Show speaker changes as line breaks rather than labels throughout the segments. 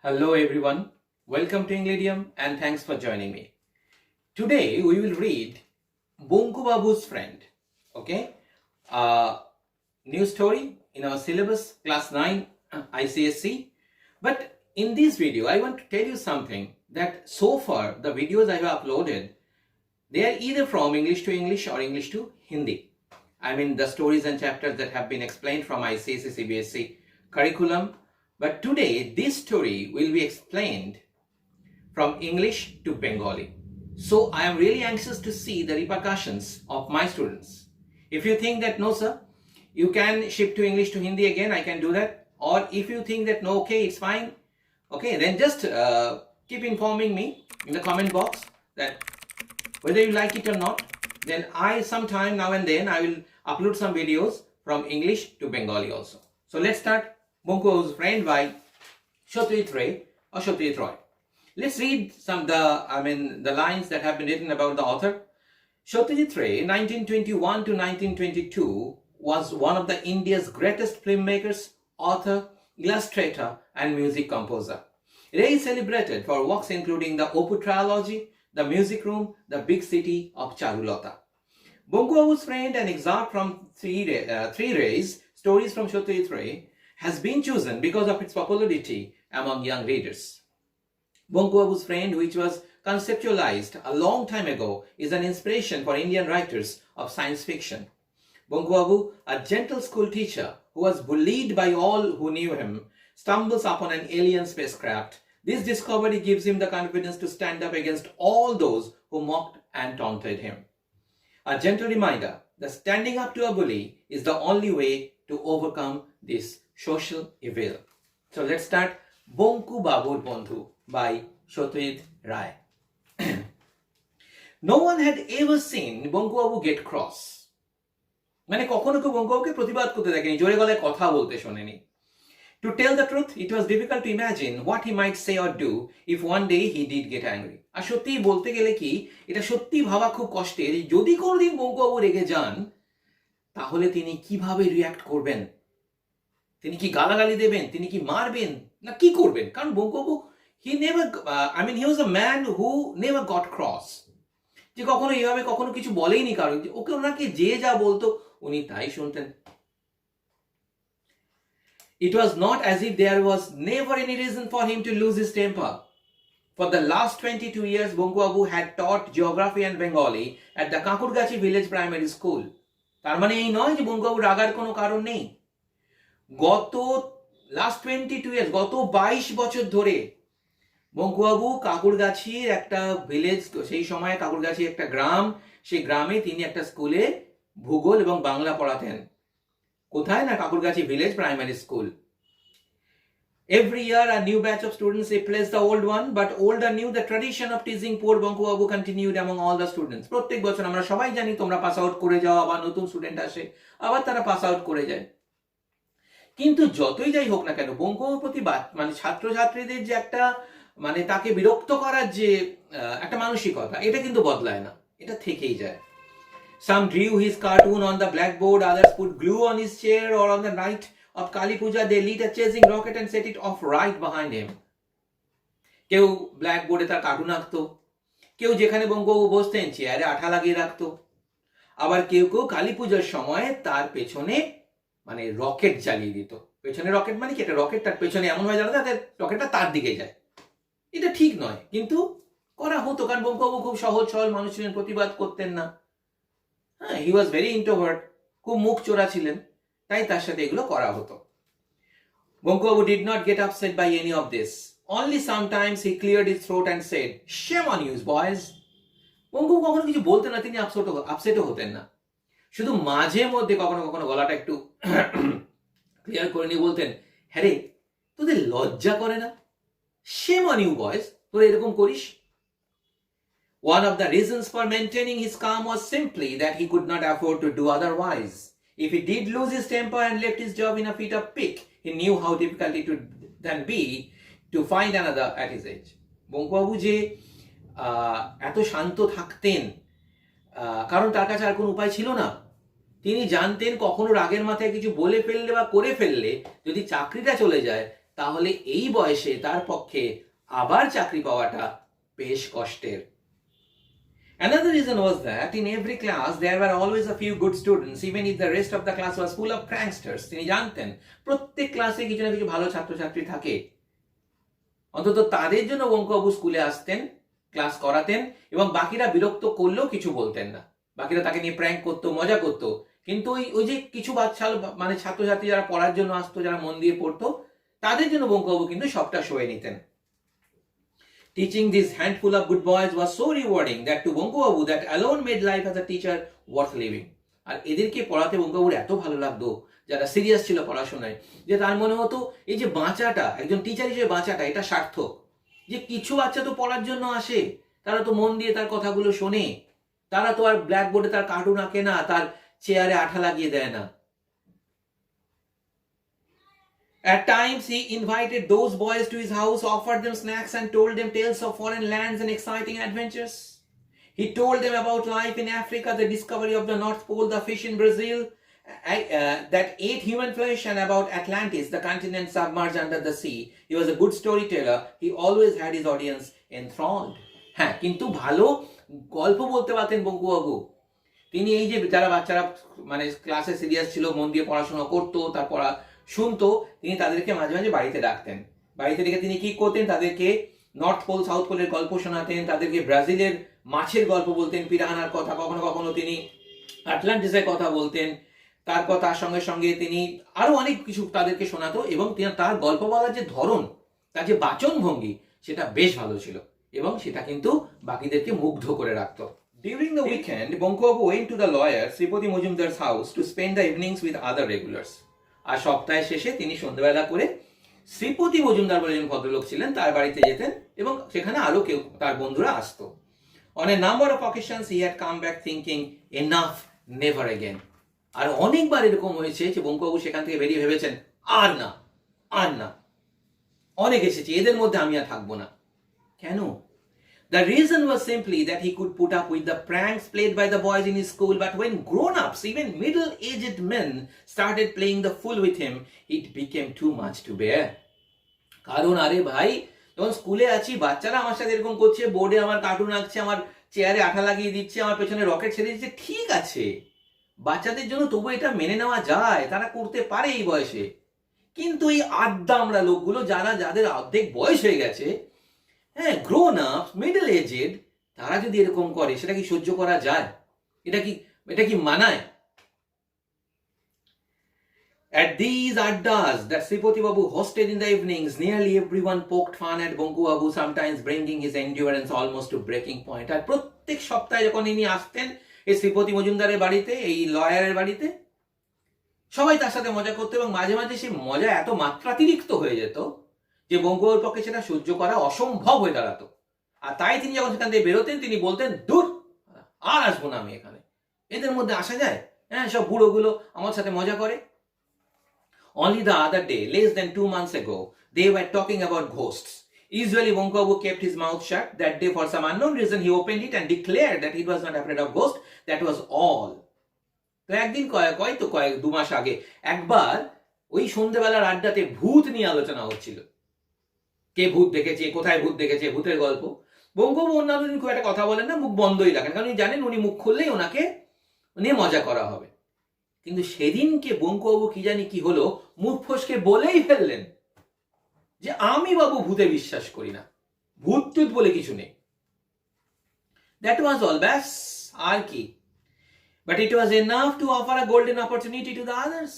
Hello everyone, welcome to Englidium and thanks for joining me. Today we will read Bonku Babu's Friend, okay? New story in our syllabus, class 9 ICSE. But in this video, I want to tell you something that so far the videos I have uploaded, they are either from English to English or English to Hindi. I mean the stories and chapters that have been explained from ICSE CBSE curriculum. But today, this story will be explained from English to Bengali. So I am really anxious to see the repercussions of my students. If you think that no sir, you can shift to English to Hindi again, I can do that. Or if you think that no, okay, it's fine, okay, then just keep informing me in the comment box that whether you like it or not. Then sometime now and then I will upload some videos from English to Bengali also. So let's start. Bonku Babu's Friend by Satyajit Ray or Satyajit Roy. Let's read the lines that have been written about the author. Satyajit Ray, 1921 to 1922, was one of the India's greatest filmmakers, author, illustrator, and music composer. Ray is celebrated for works including the Opu trilogy, The Music Room, The Big City of Charulata. Bonku Babu's Friend, an excerpt from Three Rays, Stories from Satyajit Ray, has been chosen because of its popularity among young readers. Bonku Babu's Friend, which was conceptualized a long time ago, is an inspiration for Indian writers of science fiction. Bonku Babu, a gentle school teacher who was bullied by all who knew him, stumbles upon an alien spacecraft. This discovery gives him the confidence to stand up against all those who mocked and taunted him. A gentle reminder that standing up to a bully is the only way to overcome this social evil. So let's start. Bonku Babur Bondhu by Satyajit Ray. No one had ever seen Bonku Babu get cross. মানে কখনো কেউ বঙ্কু বাবুকে প্রতিবাদ করতে দেখেনি, জোরে গলায় কথা বলতে শোনেনি. To tell the truth, it was difficult to imagine what he might say or do if one day he did get angry. আর সত্যি বলতে গেলে কি, এটা সত্যি ভাবা খুব কষ্টের, যদি কোনোদিন বঙ্কু বাবু রেগে যান তাহলে তিনি কিভাবে রিঅ্যাক্ট করবেন, তিনি কি গালাগালি দেবেন, তিনি কি মারবেন, না কি করবেন? কারণ বঙ্কু বাবু he was a man who never got cross. যে কখনো এইভাবে কখনো কিছু বলেইনি কারণ, ওকে ওনাকে যে যা বলতো উনি তাই শুনতেন. It was not as if there was never any reason for him to lose his temper. For the last 22 years, Bonku Babu had taught geography and Bengali at the Kakurgachi village primary school. তার মানে এই নয় যে বঙ্কু বাবু রাগার কোনো কারণ নেই. গত last 22 years, গত 22 বছর ধরে বঙ্কু বাবু কাকুরগাছির একটা ভিলেজ, সেই সময় কাকুরগাছি একটা গ্রাম, সেই গ্রামে তিনি একটা স্কুলে ভূগোল এবং বাংলা পড়াতেন. কোথায়? না Kakurgachi village primary school. Every year a new batch of students replaced the old one, but old and new, the tradition of teasing poor Bonku Babu continued among all the students. প্রত্যেক বছর আমরা সবাই জানি তোমরা পাস আউট করে যাও, আবার নতুন স্টুডেন্ট আসে, আবার তারা পাস আউট করে যায়. কিন্তু যতই যাই হোক না কেন, বঙ্কু বাবুর প্রতি ছাত্রছাত্রীদের যে একটা তাকে বিরক্ত করার যে একটা মানসিকতা, এটা কিন্তু বদলায় না, এটা থেকেই যায়. Some drew his cartoon on the blackboard, others put glue on his chair, or on the night of Kali Puja they lit a chasing rocket and set it off right behind him. কেউ ব্ল্যাকবোর্ডে তার cartoon আঁকতো, কেউ যেখানে বঙ্কু বাবু বসতেন চেয়ারে আঠা লাগিয়ে রাখতো, আবার কেউ কেউ কালী পূজার সময় তার পেছনে রকেট জ্বালিয়ে দিত. পেছনে রকেট মানে কি, এটা রকেট তার পেছনে এমন ভাবে জ্বালাতো যাতে রকেটটা তার দিকে যায়. এটা ঠিক নয়, কিন্তু করা হতো, কারণ বঙ্কু বাবু খুব সহজ সরল মানুষ ছিলেন, প্রতিবাদ করতেন না. হ্যাঁ, হি ওয়াজ ভেরি ইন্ট্রোভার্ট, খুব মুখ চোরা ছিলেন, তাই তার সাথে এগুলো করা হতো. Bonku Babu did not get upset by any of this. Only sometimes he cleared his throat and said, "Shame on you, boys." Bonku কখনো কিছু বলতেন না, তিনি আপসেটও হতেন না. শুধু মাঝে মধ্যে কখনো কখনো গলাটা একটু ক্লিয়ার করে নিয়ে বলতেন, হ্যাঁ রে, তোদের লজ্জা করে না? Shame on you, boys, তোরা এরকম করিস? One of the reasons for maintaining his calm was simply that he could not afford to do otherwise. If he did lose his temper and left his job in a fit of pique, he knew how difficult it would then be to find another at his age. Bonku বাবু যে এত শান্ত থাকতেন, কারণ তার কাছে আর কোনো উপায় ছিল না. তিনি জানতেন কখনো রাগের মাথায় কিছু বলে ফেললে বা করে ফেললে যদি চাকরিটা চলে যায় তাহলে এই বয়সে তার পক্ষে আবার চাকরি পাওয়াটা বেশ কষ্টের। Another reason was that in every class there were always a few good students, even if the rest of the class was full of pranksters. তিনি জানতেন প্রত্যেক ক্লাসে কিছু না কিছু ভালো ছাত্রছাত্রী থাকে, অন্তত তাদের জন্য বঙ্কুবাবু স্কুলে আসতেন, ক্লাস করাতেন, এবং বাকিরা বিরক্ত করলেও কিছু বলতেন না। বাকিরা তাকে নিয়ে প্র্যাঙ্ক করতো, মজা করতো, কিন্তু ওই যে কিছু বাচ্চা মানে ছাত্রছাত্রী যারা পড়ার জন্য আসতো, যারা মন দিয়ে পড়তো, তাদের জন্য বঙ্কুবাবু কিন্তু সবটা সয়ে নিতেন। Teaching this handful of good boys was so rewarding that to Bonku Babu that alone made life as a teacher worth living. আর এদেরকে পড়াতে বঙ্কুবাবুর এত ভালো লাগতো, যারা সিরিয়াস ছিল পড়াশোনায়, যে তার মনে হতো এই যে বাঁচাটা, একজন টিচার হিসেবে বাঁচাটা, এটা সার্থক। যে কিছু বাচ্চা তো পড়ার জন্য আসে, তারা তো মন দিয়ে তার কথাগুলো শোনে, তারা তো আর ব্ল্যাকবোর্ডে তার কার্টুন আঁকে না, তার চেয়ারে আঠা লাগিয়ে দেয় না। At times he invited those boys to his house, offered them snacks and told them tales of foreign lands and exciting adventures. He told them about life in Africa, the discovery of the North Pole, the fish in Brazil that ate human flesh, and about Atlantis, the continent submerged under the sea. He was a good storyteller. He always had his audience enthralled. হ্যাঁ, কিন্তু ভালো গল্প বলতে পারতেন বঙ্কুবাবু। তিনি এই যে যারা বাচ্চারা মানে ক্লাসে সিরিয়াস ছিল, মন দিয়ে পড়াশোনা করতো, তার পড়া শুনতো, তিনি তাদেরকে মাঝে মাঝে বাড়িতে ডাকতেন। বাড়িতে ডেকে তিনি কি করতেন, তাদেরকে নর্থ পোল সাউথ পোলের গল্প শোনাতেন, তাদেরকে ব্রাজিলের মাছের গল্প বলতেন, পিরাহানার কথা, কখনো কখনো তিনি আটলান্টিসের কথা বলতেন। তারপর তার সঙ্গে সঙ্গে তিনি আরো অনেক কিছু তাদেরকে শোনাতো, এবং তার গল্প বলার যে ধরন, তার যে বাচন ভঙ্গি, সেটা বেশ ভালো ছিল, এবং সেটা কিন্তু বাকিদেরকে মুগ্ধ করে রাখতো। During the weekend, Bonku Babu went to the lawyer Sripati Mujumdar's house to spend the evenings with other regulars. আর সপ্তাহের শেষে তিনি সন্ধ্যাবেলা করে শ্রীপতি মজুমদার বলে একজন ভদ্রলোক ছিলেন, তার বাড়িতে যেতেন, এবং সেখানে আরো কেউ তার বন্ধুরা আসতো। On a number of occasions he had come back thinking, enough, never again. আর অনেকবার এরকম হয়েছে যে বঙ্কুবাবু সেখান থেকে বেরিয়ে ভেবেছেন, আর না, আর না, অনেক এসেছে, এদের মধ্যে আমি আর থাকবো না। কেন? The reason was simply that he could put up with the pranks played by the boys in his school, but when grown-ups, even middle-aged men, started playing the fool with him, it became too much to bear. কারণ আরে ভাই, যখন স্কুলে আছি, বাচ্চারা আমার সাথে এরকম করছে, বোর্ডে আমার কার্টুন আঁকছে, আমার চেয়ারে আঠা লাগিয়ে দিচ্ছে, আমার পেছনে রকেট ছেড়ে দিচ্ছে, ঠিক আছে, বাচ্চাদের জন্য তবু এটা মেনে নেওয়া যায়, তারা করতে পারে এই বয়সে। কিন্তু এই আড্ডা আমরা লোকগুলো, যাদের অর্ধেক বয়স হয়ে গেছে, হ্যাঁ, গ্রোন আপ, মিডল এজেড, তারা যদি এরকম করে, সেটা কি সহ্য করা যায়? এটা কি মানায়? At these addas that Sripati Babu hosted in the evenings, nearly everyone poked fun at Bonku Babu, sometimes bringing his endurance almost to breaking point. আর প্রত্যেক সপ্তাহে যখন ইনি আসতেন এই শ্রীপতি মজুমদারের বাড়িতে, এই লয়ারের বাড়িতে, সবাই তার সাথে মজা করতো, এবং মাঝে মাঝে সেই মজা এত মাত্রাতিরিক্ত হয়ে যেত যে বঙ্কুবাবুর পক্ষে সেটা সহ্য করা অসম্ভব হয়ে দাঁড়াতো। আর তাই তিনি যখন সেখান থেকে বেরোতেন, তিনি বলতেন, দূর, আর আসবো না আমি এখানে, এদের মধ্যে আসা যায়? হ্যাঁ, সব বুড়োগুলো আমার সাথে মজা করে। Only the other day, less than 2 months ago, they were talking about ghosts. Usually Bonku Babu kept his mouth shut. That day, for some unknown reason, he opened it and declared that he was not afraid of ghosts. That was all. তো একদিন কয়েক 2 মাস আগে একবার ওই সন্ধ্যেবেলার আড্ডাতে ভূত নিয়ে আলোচনা হচ্ছিল। কে ভূত দেখেছে, কোথায় ভূত দেখেছে, ভূতের গল্প। বঙ্কুবাবু অন্যান্য দিন খুব একটা কথা বলেন না, মুখ বন্ধই রাখেন, কারণ উনি জানেন উনি মুখ খুললেই ওনাকে নিয়ে মজা করা হবে। কিন্তু সেদিনকে বঙ্কুবাবু কি জানি কি হলো, মুখ ফসকে বলেই ফেললেন যে আমি বাবু ভূতে বিশ্বাস করি না, ভূত টুত বলে কিছু নেই। দ্যাট ওয়াজ অল, ব্যাস, আর কি। But it was enough to offer a golden opportunity to the others.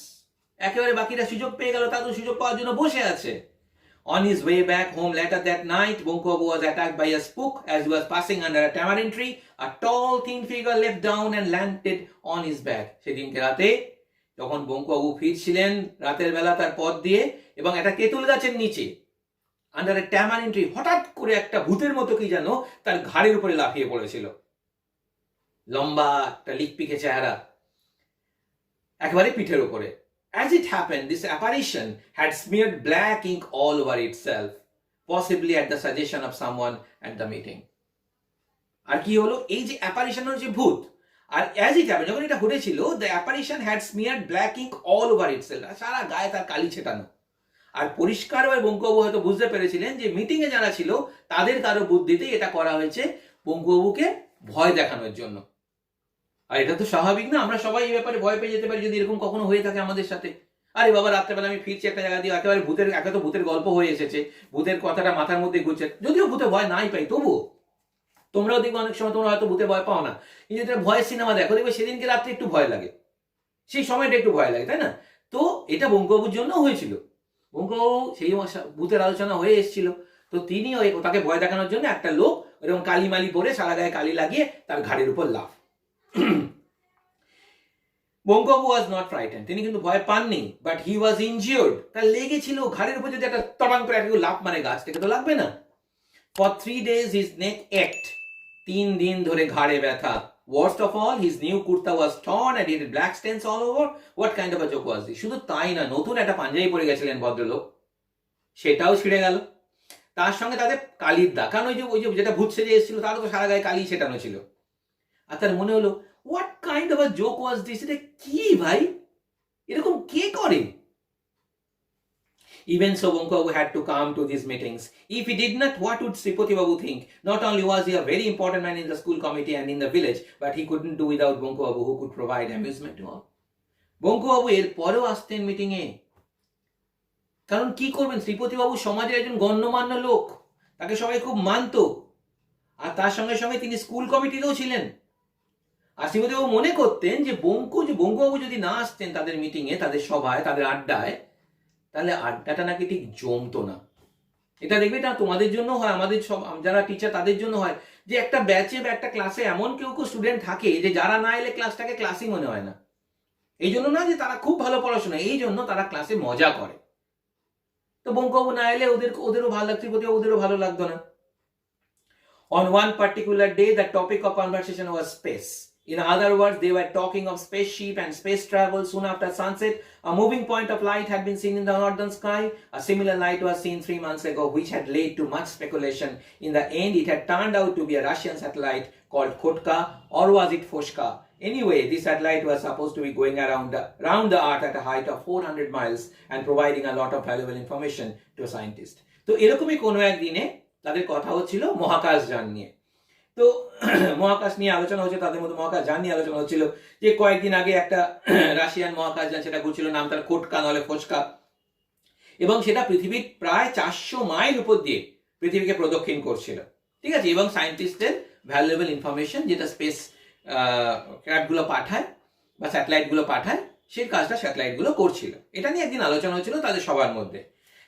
একেবারে বাকিরা সুযোগ পেয়ে গেল, তারা তো সুযোগ পাওয়ার জন্য বসে আছে। On his way back home later that night, Bonku Babu was attacked by a spook as he was passing under a tamarind tree. A tall, thin figure leapt down and landed on his back. সেদিনকে রাতে যখন বঙ্কু বাবু ফিরছিলেন রাতের বেলা তার পথ দিয়ে, এবং একটা তেঁতুল গাছের নিচে আন্ডার এ ট্যামারিন ট্রি, হঠাৎ করে একটা ভূতের মতো কি যেন তার ঘাড়ের উপরে লাফিয়ে পড়েছিল। লম্বা একটা লিকপিকে চেহারা, একেবারে পিঠের উপরে। As it happened, this apparition had smeared black ink all over itself, possibly at the suggestion of someone at the meeting. আর কি হলো, এই যে অ্যাপারিশন হচ্ছে ভূত, আর as it happened, যখন এটা ঘটেছিল, the apparition had smeared black ink all over itself, সারা গায়ে তার কালি ছেটানো। আর পরিষ্কারভাবে বঙ্কুবাবু হয়তো বুঝতে পেরেছিলেন যে মিটিংয়ে যারা ছিল তাদের কারো বুদ্ধিতে এটা করা হয়েছে বঙ্কুবাবুকে ভয় দেখানোর জন্য। আর এটা তো স্বাভাবিক না, আমরা সবাই এই ব্যাপারে ভয় পেয়ে যেতে পারি যদি এরকম কখনো হয়ে থাকে আমাদের সাথে। আরে বাবা, রাত্রেবেলা আমি ফিরছি একটা জায়গা দিয়ে, একেবারে ভূতের, একে তো ভূতের গল্প হয়ে এসেছে, ভূতের কথাটা মাথার মধ্যে ঘুরছে, যদিও ভূতে ভয় নাই পাই, তবুও তোমরাও দেখবে অনেক সময় তোমরা হয়তো ভূতে ভয় পাও না, কিন্তু এটা ভয়ের সিনেমা দেখো, দেখবে সেদিনকে রাত্রে একটু ভয় লাগে, সেই সময়টা একটু ভয় লাগে, তাই না? তো এটা বঙ্কুবাবুর জন্য হয়েছিল। বঙ্কুবাবু সেই ভূতের আলোচনা হয়ে এসেছিল, তো তিনি তাকে ভয় দেখানোর জন্য একটা লোক এরকম কালি মালি পরে সারা গায়ে কালি লাগিয়ে তার ঘাড়ের উপর লাফ। বঙ্কুবাবু ওয়াজ নট ফ্রাইটেন্ড, তিনি কিন্তু ভয় পাননি, বাট হি ওয়াজ ইনজিওর্ড, তার লেগেছিল ঘাড়ের উপর যদি একটা তড়াং করে একটা লাফ মারে গাছ থেকে তো লাগবে না। For 3 days his neck ached, 3 দিন ধরে ঘাড়ে ব্যথা। Worst of all, his new kurta was torn and he had black stains all over. What kind of a joke was this? শুধু তাই না, নতুন একটা পাঞ্জাবি পরে গেছিলেন ভদ্রলোক, সেটাও ছিঁড়ে গেল। তার সঙ্গে তাদের কালির দাগ, কারণ ওই যে যেটা ভূত সেজে এসেছিল তারও তো সারা গায়ে কালি ছেটানো ছিল। আর তার মনে হলো, what kind of a joke was this, এটা কি ভাই, এরকম কে করে? Even so, Bonku Babu had to come to these meetings. If he did not, what would Sripati Babu think? Not only was he a very important man in the school committee and in the village, but he couldn't do without Bonku Babu, who could provide amusement to all. Bonku Babu এর পরেও আসতেন meeting এ, কারণ কি করবেন, শ্রীপতি বাবু সমাজের একজন গণ্যমান্য লোক, তাকে সবাই খুব মানত, আর তার সঙ্গে সঙ্গে তিনি স্কুল কমিটিতেও ছিলেন। আর শ্রীপতি বাবু মনে করতেন যে বঙ্কুবাবু যদি না আসতেন তাদের মিটিংয়ে, তাদের সভায়, তাদের আড্ডায়, তাহলে আড্ডাটা নাকি ঠিক জমতো না। এটা দেখবে, এটা তোমাদের জন্য হয়, আমাদের সব যারা টিচার তাদের জন্য হয়, যে একটা ব্যাচে বা একটা ক্লাসে এমন কেউ স্টুডেন্ট থাকে যে যারা না এলে ক্লাসটাকে ক্লাসই মনে হয় না। এই জন্য না যে তারা খুব ভালো পড়াশোনা, এই জন্য তারা ক্লাসে মজা করে। তো বঙ্কুবাবু না এলে ওদেরও ভালো লাগতো, ওদেরও ভালো লাগতো না। On one particular day, the topic of conversation was space. In other words, they were talking of spaceship and space travel. Soon after sunset, a moving point of light had been seen in the northern sky. A similar light was seen 3 months ago, which had led to much speculation. In the end, it had turned out to be a Russian satellite called Kotka, or was it Foshka? Anyway, this satellite was supposed to be going around the Earth at a height of 400 miles and providing a lot of valuable information to a scientist. তো এরকমই কোনো একদিনে তাদের কথা হচ্ছিল মহাকাশ যান নিয়ে। তো মহাকাশ নিয়ে আলোচনা হচ্ছে, তাদের মধ্যে মহাকাশ যান নিয়ে আলোচনা হচ্ছিল, যে কয়েকদিন আগে একটা রাশিয়ান মহাকাশ যান, সেটা ঘুরছিল, নাম তার কোটকা নাহলে ফোসকা, এবং সেটা পৃথিবীর প্রায় 400 মাইল উপর দিয়ে পৃথিবীকে প্রদক্ষিণ করছিল, ঠিক আছে। এবং সায়েন্টিস্টদের ভ্যালুয়েবল ইনফরমেশন যেটা স্পেস ক্রাফটগুলো পাঠায় বা স্যাটেলাইটগুলো পাঠায়, সেই কাজটা স্যাটেলাইটগুলো করছিল। এটা নিয়ে একদিন আলোচনা হচ্ছিল তাদের সবার মধ্যে।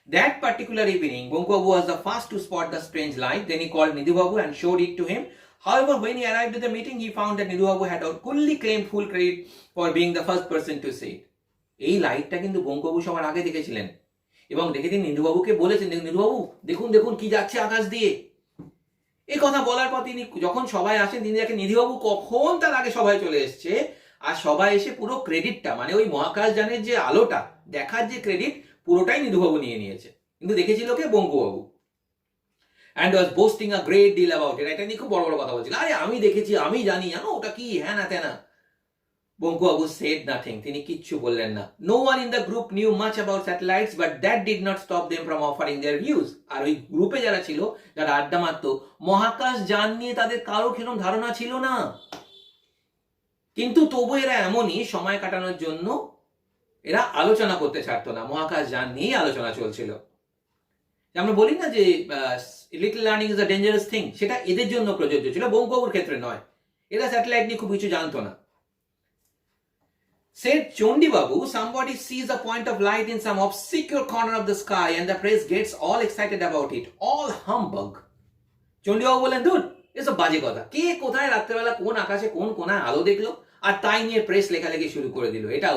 That particular evening, Bonku Babu was the first to spot the strange light. Then he called Nidhu Babu and showed it to him. However, when he arrived at the meeting, he found that Nidhu Babu had coolly claimed full credit for being the first person to see it. এই লাইটটা কিন্তু বঙ্কু বাবু সবার আগে দেখেছিলেন, এবং দেখে তিনি নিধু বাবুকে বলেছেন, নিধু বাবু দেখুন দেখুন কি যাচ্ছে আকাশ দিয়ে। এই কথা বলার পর তিনি যখন সবাই আসেন, তিনি দেখেন নিধু বাবু কখন তার আগে সবাই চলে এসছে, আর সবাই এসে পুরো ক্রেডিটটা, মানে ওই মহাকাশ যানের যে আলোটা দেখার যে ক্রেডিট, পুরোটাই নিধুবাবু নিয়ে নিয়েছে, কিন্তু দেখেছিল কে? Bankubabu. and was boasting a great deal about it. এটা নিয়ে খুব বড় বড় কথা বলছিল, আরে আমি দেখেছি, আমি জানি, জানো ওটা কি, হ্যাঁ না তেনা। বঙ্কুবাবু said nothing, তিনি কিচ্ছু বললেন না। No one in the group knew much about satellites, but that did not stop them from offering their views. আর ওই গ্রুপে যারা ছিল, যারা আড্ডা মারতো, মহাকাশ যান নিয়ে তাদের কারো কিরকম ধারণা ছিল না, কিন্তু তবু এরা এমনই সময় কাটানোর জন্য এরা আলোচনা করতে ছাড়তো না, মহাকাশ যান নিয়ে আলোচনা চলছিল। আমরা বলি না যে little learning is a dangerous thing, সেটা এদের জন্য প্রযোজ্য ছিল, বঙ্কুবাবুর ক্ষেত্রে নয়। এরা স্যাটেলাইট নিয়ে খুব কিছু জানতো না। Said Chondi Babu, somebody sees a point of light in some obscure corner of the sky and the press gets all excited about it. All humbug. Chondi Babu বলেন, ধুর এসব বাজে কথা, কে কোথায় রাত্রেবেলা কোন আকাশে কোন কোনায় আলো দেখলো আর তাই নিয়ে প্রেস লেখালেখি শুরু করে দিল, এটা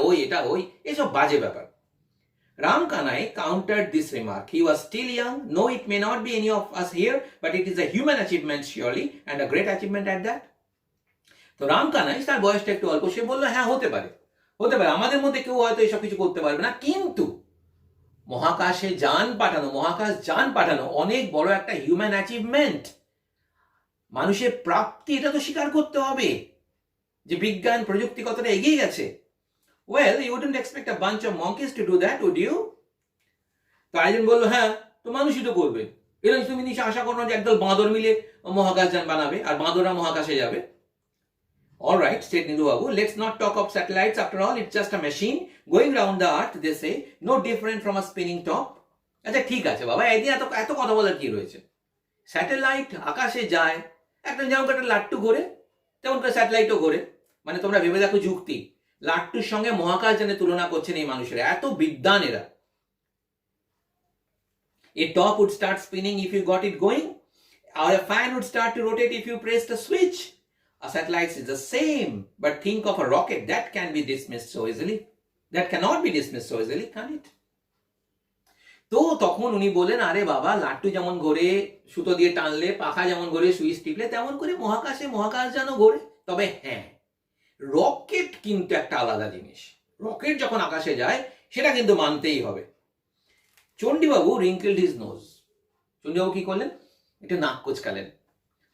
ওই এসব বাজে ব্যাপার। Ram Kanai countered this remark. He was still young. No, it may not be any of us here, but it is a human achievement surely, and a great achievement at that. তো রাম কানাই, তার বয়সটা একটু অল্প, সে বললো হ্যাঁ হতে পারে, আমাদের মধ্যে কেউ হয়তো এইসব কিছু করতে পারবে না, কিন্তু মহাকাশ যান পাঠানো অনেক বড় একটা হিউম্যান অ্যাচিভমেন্ট, মানুষের প্রাপ্তি, এটা তো স্বীকার করতে হবে যে বিজ্ঞান প্রযুক্তি কতটা এগিয়ে গেছে। Well, you wouldn't expect a bunch of monkeys to do that, would you? তো আরেকজন বললো হ্যাঁ, তো মানুষই তো করবে। এরকম তুমি নিশ্চয় আশা করো না যে একদল বাঁদর মিলে মহাকাশযান বানাবে আর বাঁদররা মহাকাশে যাবে। Alright, said Nidhu Babu, let's not talk of satellites. After all, it's just a machine going round the earth, they say, no different from a spinning top. আচ্ছা ঠিক আছে বাবা, এদিন এত এত কথা বলার কি রয়েছে? স্যাটেলাইট আকাশে যায়, একদম যেমন একটা লাট্টু ঘোরে তেমন করে স্যাটেলাইটও ঘোরে। মানে তোমরা ভেবে দেখো যুক্তি, লাট্টুর সঙ্গে মহাকাশযানের তুলনা করছেন এই মানুষেরা, এত বিদ্বান এরা। A top would start spinning if you got it going, or a fan would start to rotate if you pressed a switch. A satellite is the same, but think of a rocket that can be dismissed so easily. That cannot be dismissed so easily, can it? তো তখন উনি বলেন, আরে বাবা, লাট্টু যেমন ঘোরে সুতো দিয়ে টানলে, পাখা যেমন ঘোরে সুইচ টিপলে, তেমন করে মহাকাশে মহাকাশযানও ঘোরে। তবে হ্যাঁ, রকেট কিন্তু একটা আলাদা জিনিস। রকেট যখন আকাশে যায় সেটা কিন্তু মানতেই হবে। চণ্ডীবাবু রিঙ্কেলড হিজ নোজ। চণ্ডীবাবু কি করলেন? একটু নাক কোচকালেন।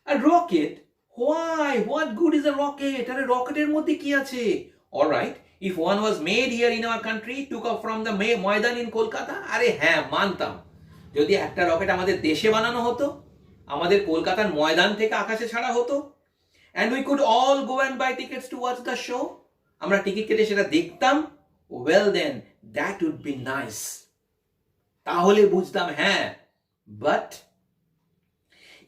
আর rocket, why? What good is a rocket? আরে রকেটের মধ্যে কি আছে? All right, if one was made here in our country, took off from the Maidan in Kolkata, আরে হ্যাঁ মানতাম, যদি একটা রকেট আমাদের দেশে বানানো হতো, আমাদের কলকাতার ময়দান থেকে আকাশে ছাড়া হতো, and we could all go and buy tickets to watch the show, আমরা টিকিট কেটে সেটা দেখতাম, well then that would be nice, তাহলে বুঝতাম হ্যাঁ। But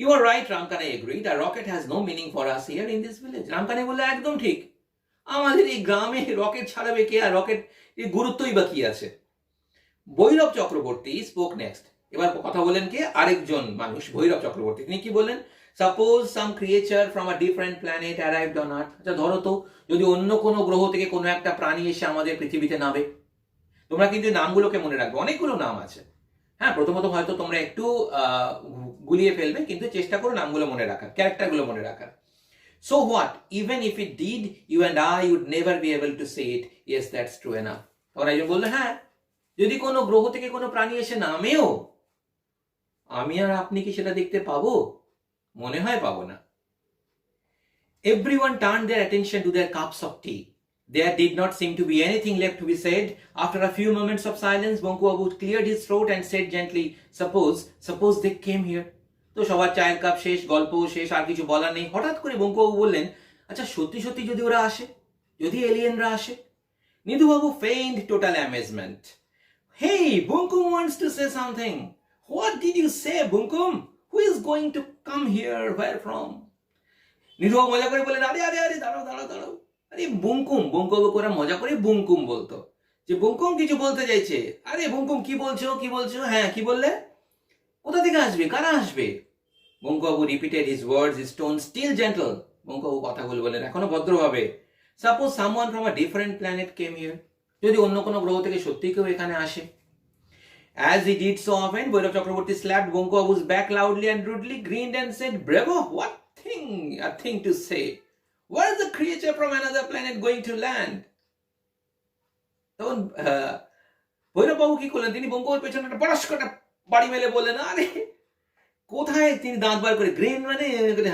you are right, Ramkane agreed, a rocket has no meaning for us here in this village. Ramkane বলল একদম ঠিক, আমাদের এই গ্রামে রকেট ছাড়াবে কে, আর রকেট এর গুরুত্বই বা কি আছে। Bhairav Chakraborty spoke next. এবার কথা বলেন কে? আরেকজন মানুষ, ভৈরব চক্রবর্তী। তিনি কি বলেন? Suppose some creature from a different planet arrived on earth. আচ্ছা ধরো তো, যদি অন্য কোনো গ্রহ থেকে কোনো একটা প্রাণী এসে আমাদের পৃথিবীতে নামে। তোমরা কিন্তু নামগুলোকে মনে রাখবে, অনেকগুলো নাম আছে। হ্যাঁ, প্রথমত হয়তো তোমরা একটু গুলিয়ে ফেলবে, কিন্তু চেষ্টা করো নামগুলো মনে রাখার, ক্যারেক্টারগুলো মনে রাখার। So what? Even if it did, you and I would never be able to say it. Yes, that's true enough. তখন একজন বললো হ্যাঁ, যদি কোনো গ্রহ থেকে কোনো প্রাণী এসে নামেও, আমি আর আপনি কি সেটা দেখতে পাবো? মনে হয় পাবো না। Everyone turned their attention to their cups of tea. There did not seem to be anything left to be said. After a few moments of silence, Bonku Babu cleared his throat and said gently, suppose they came here. তো সবার চায়ের cup শেষ, গল্প শেষ, আর কিছু বলার নেই। হঠাৎ করে বঙ্কু বাবু বললেন, আচ্ছা সত্যি সত্যি যদি ওরা আসে, যদি এলিয়েনরা আসে? নিধু বাবু feigned total amazement. Hey, Bonku wants to say something. What did you say, Bonkum? Who is going to come here? Where from? Nidhu বাবু মজা করে বললেন, আরে আরে আরে দাঁড়াও দাঁড়াও দাঁড়াও, আরে বুমকুম। বঙ্কু বাবু করে মজা করে বুমকুম বলতো, যে বুমকুম কিছু বলতে চাইছে। আরে বুমকুম কি বলছো, কি বলছো? হ্যাঁ কি বললে? কোথা থেকে আসবে, কারা আসবে? বঙ্কু বাবু repeated his words, his tone still gentle. Bonku বাবু কথাগুলো বললেন এখনো ভদ্রভাবে। Suppose someone from a different planet came here. যদি অন্য কোনো গ্রহ থেকে সত্যি কেউ এখানে আসে। As he did so often, Bhairab Chakraborty slapped Bonku Babu's back loudly and rudely, grinned and said, "Bravo! What a thing to say! Where is the creature from another planet going to land?" তখন ভৈরব বাবু কি করলেন? তিনি বঙ্কু বাবুর পেছনে একটা পড়াশ কটা বাড়ি মেলে বললেন, আরে কোথায়? তিনি দাঁত বার করে গ্রিন মানে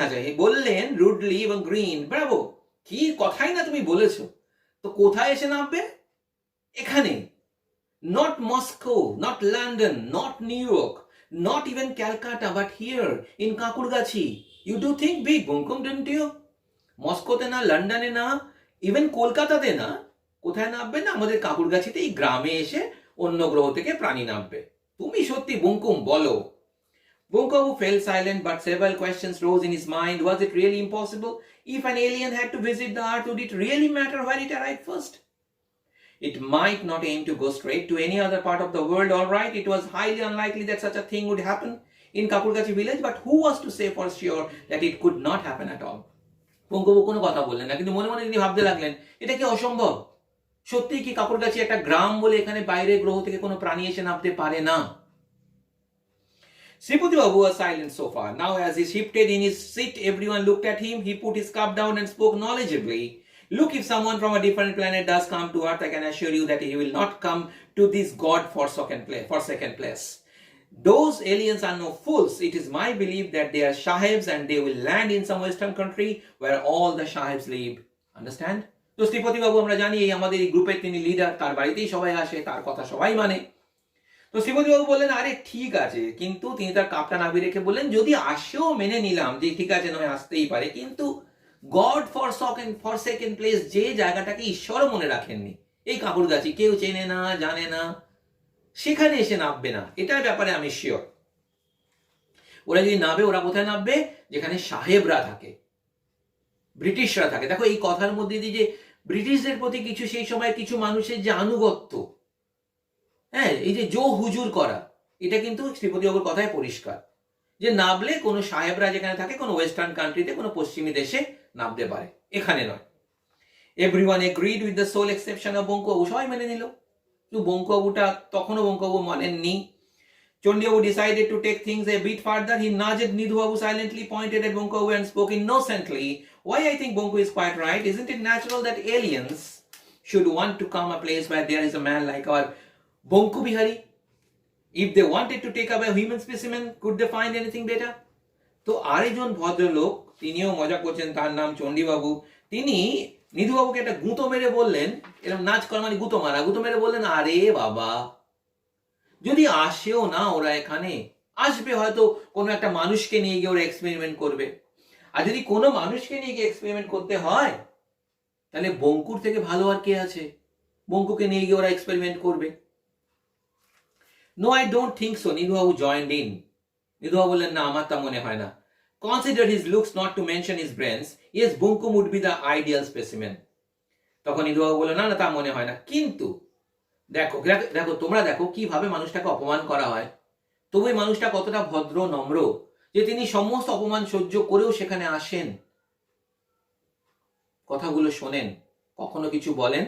হাসে বললেন, রুডলি এবং গ্রিন, ব্রাভো, কি কথাই না তুমি বলেছো। তো কোথায় এসে নামবে? এখানে। Not Moscow, not London, not New York, not even Calcutta, but here in Kakurgachi. You do think big, Bonkum, didn't you? মস্কোতে না, লন্ডনে না, ইভেন কলকাতাতে না। কোথায় নামবে না? আমাদের কাকুরগাছিতে, এই গ্রামে এসে অন্য গ্রহ থেকে প্রাণী নামবে। তুমি সত্যি বঙ্কুম বলো। Bonku Babu fell silent, but several questions rose in his mind. Was it really impossible? If an alien had to visit the earth, would it really matter where it arrived first? It might not aim to go straight to any other part of the world, all right. It was highly unlikely that such a thing would happen in Kakurgachi village, but who was to say for sure that it could not happen at all? Bonku Babu কোনো কথা বললেন না, কিন্তু মনে মনে তিনি ভাবতে লাগলেন, এটা কি অসম্ভব? সত্যি কি কাকুরগাছি একটা গ্রাম বলে এখানে বাইরে গ্রহ থেকে কোনো প্রাণী এসে নামতে পারে না? Sripati Babu was silent so far. Now as he shifted in his seat, everyone looked at him. He put his cup down and spoke knowledgeably. Look, if someone from a different planet does come to Earth, I can assure you that he will not come to this God-forsaken place. Those aliens are no fools. It is my belief that they are Sahibs and they will land in some western country where all the Sahibs live. Understand? তো শ্রীপতি বাবু আমরা জানি এই আমাদের এই গ্রুপের তিনি leader, তার বাড়িতেই সবাই আসে, তার কথা সবাই মানে। তো শ্রীপতিবাবু বললেন আরে ঠিক আছে, কিন্তু তিনি তার কাপটা নামিয়ে রেখে বললেন যদি আসেও মেনে নিলাম যে ঠিক আছে নয় আসতেই পারে, কিন্তু গড ফর সেকেন্ড প্লেস, যে জায়গাটাকে ঈশ্বরও মনে রাখেননি, এই কাকুরগাছি কেউ চেনে না জানে না, সেখানে এসে নামবে না, এটার ব্যাপারে আমি শিওর। ওরা যদি নামবে, ওরা কোথায় নামবে? যেখানে সাহেবরা থাকে, ব্রিটিশরা থাকে। দেখো এই কথার মধ্যে দিয়ে যে ব্রিটিশদের প্রতি কিছু সেই সময় কিছু মানুষের যে আনুগত্য, হ্যাঁ, এই যে জো হুজুর করা, এটা কিন্তু শ্রীপতিবাবুর কথায় পরিষ্কার, যে নামলে কোনো সাহেবরা যেখানে থাকে, কোনো ওয়েস্টার্ন কান্ট্রিতে, কোনো পশ্চিমী দেশে নামতে পারে, এখানে নয়। Everyone agreed with the sole exception of Bankubabu, সবাই মেনে নিল, কিন্তু বঙ্কুবাবুটা তখনও Bankubabu মানেননি। Chondibabu decided to take things a bit further. He nudged Nidhu Babu, silently pointed at Bonku Babu and spoke innocently. Why I think Bonku is quite right. Isn't it natural that aliens should want to come a place where there is a man like our Bonku Bihari? If they wanted to take away a human specimen, could they find anything better? তো আরেকজন ভদ্রলোক, তিনিও মজা করছেন, তার নাম চন্ডিবাবু, তিনি নিধুবাবুকে একটা গুঁতো মেরে বললেন, এরকম নাচ করা মানে গুঁতো মারা, গুঁতো মেরে বললেন আরে বাবা, যদি আসেও না ওরা এখানে, আসবে হয়তো কোনো একটা মানুষকে নিয়ে গিয়ে ওরা এক্সপেরিমেন্ট করবে, আর যদি কোনো মানুষকে নিয়ে গিয়ে এক্সপেরিমেন্ট করতে হয় তাহলে বঙ্কুর থেকে ভালো আর কে আছে? বঙ্কুকে নিয়ে গিয়ে ওরা এক্সপেরিমেন্ট করবে। No I don't think so, Nidhubabu joined in. Nidhubabu বললেন না, আমার তা মনে হয় না। Consider his looks, not to mention his brains, yes Banku would be the ideal specimen. তখন নিধুবাবু বললেন না না, তা মনে হয় না, কিন্তু দেখো দেখো তোমরা দেখো কিভাবে মানুষটাকে অপমান করা হয়, তবু এই মানুষটা কতটা ভদ্র নম্র, যে তিনি সমস্ত অপমান সহ্য করেও সেখানে আসেন, কথাগুলো শোনেন, কখনো কিছু বলেন,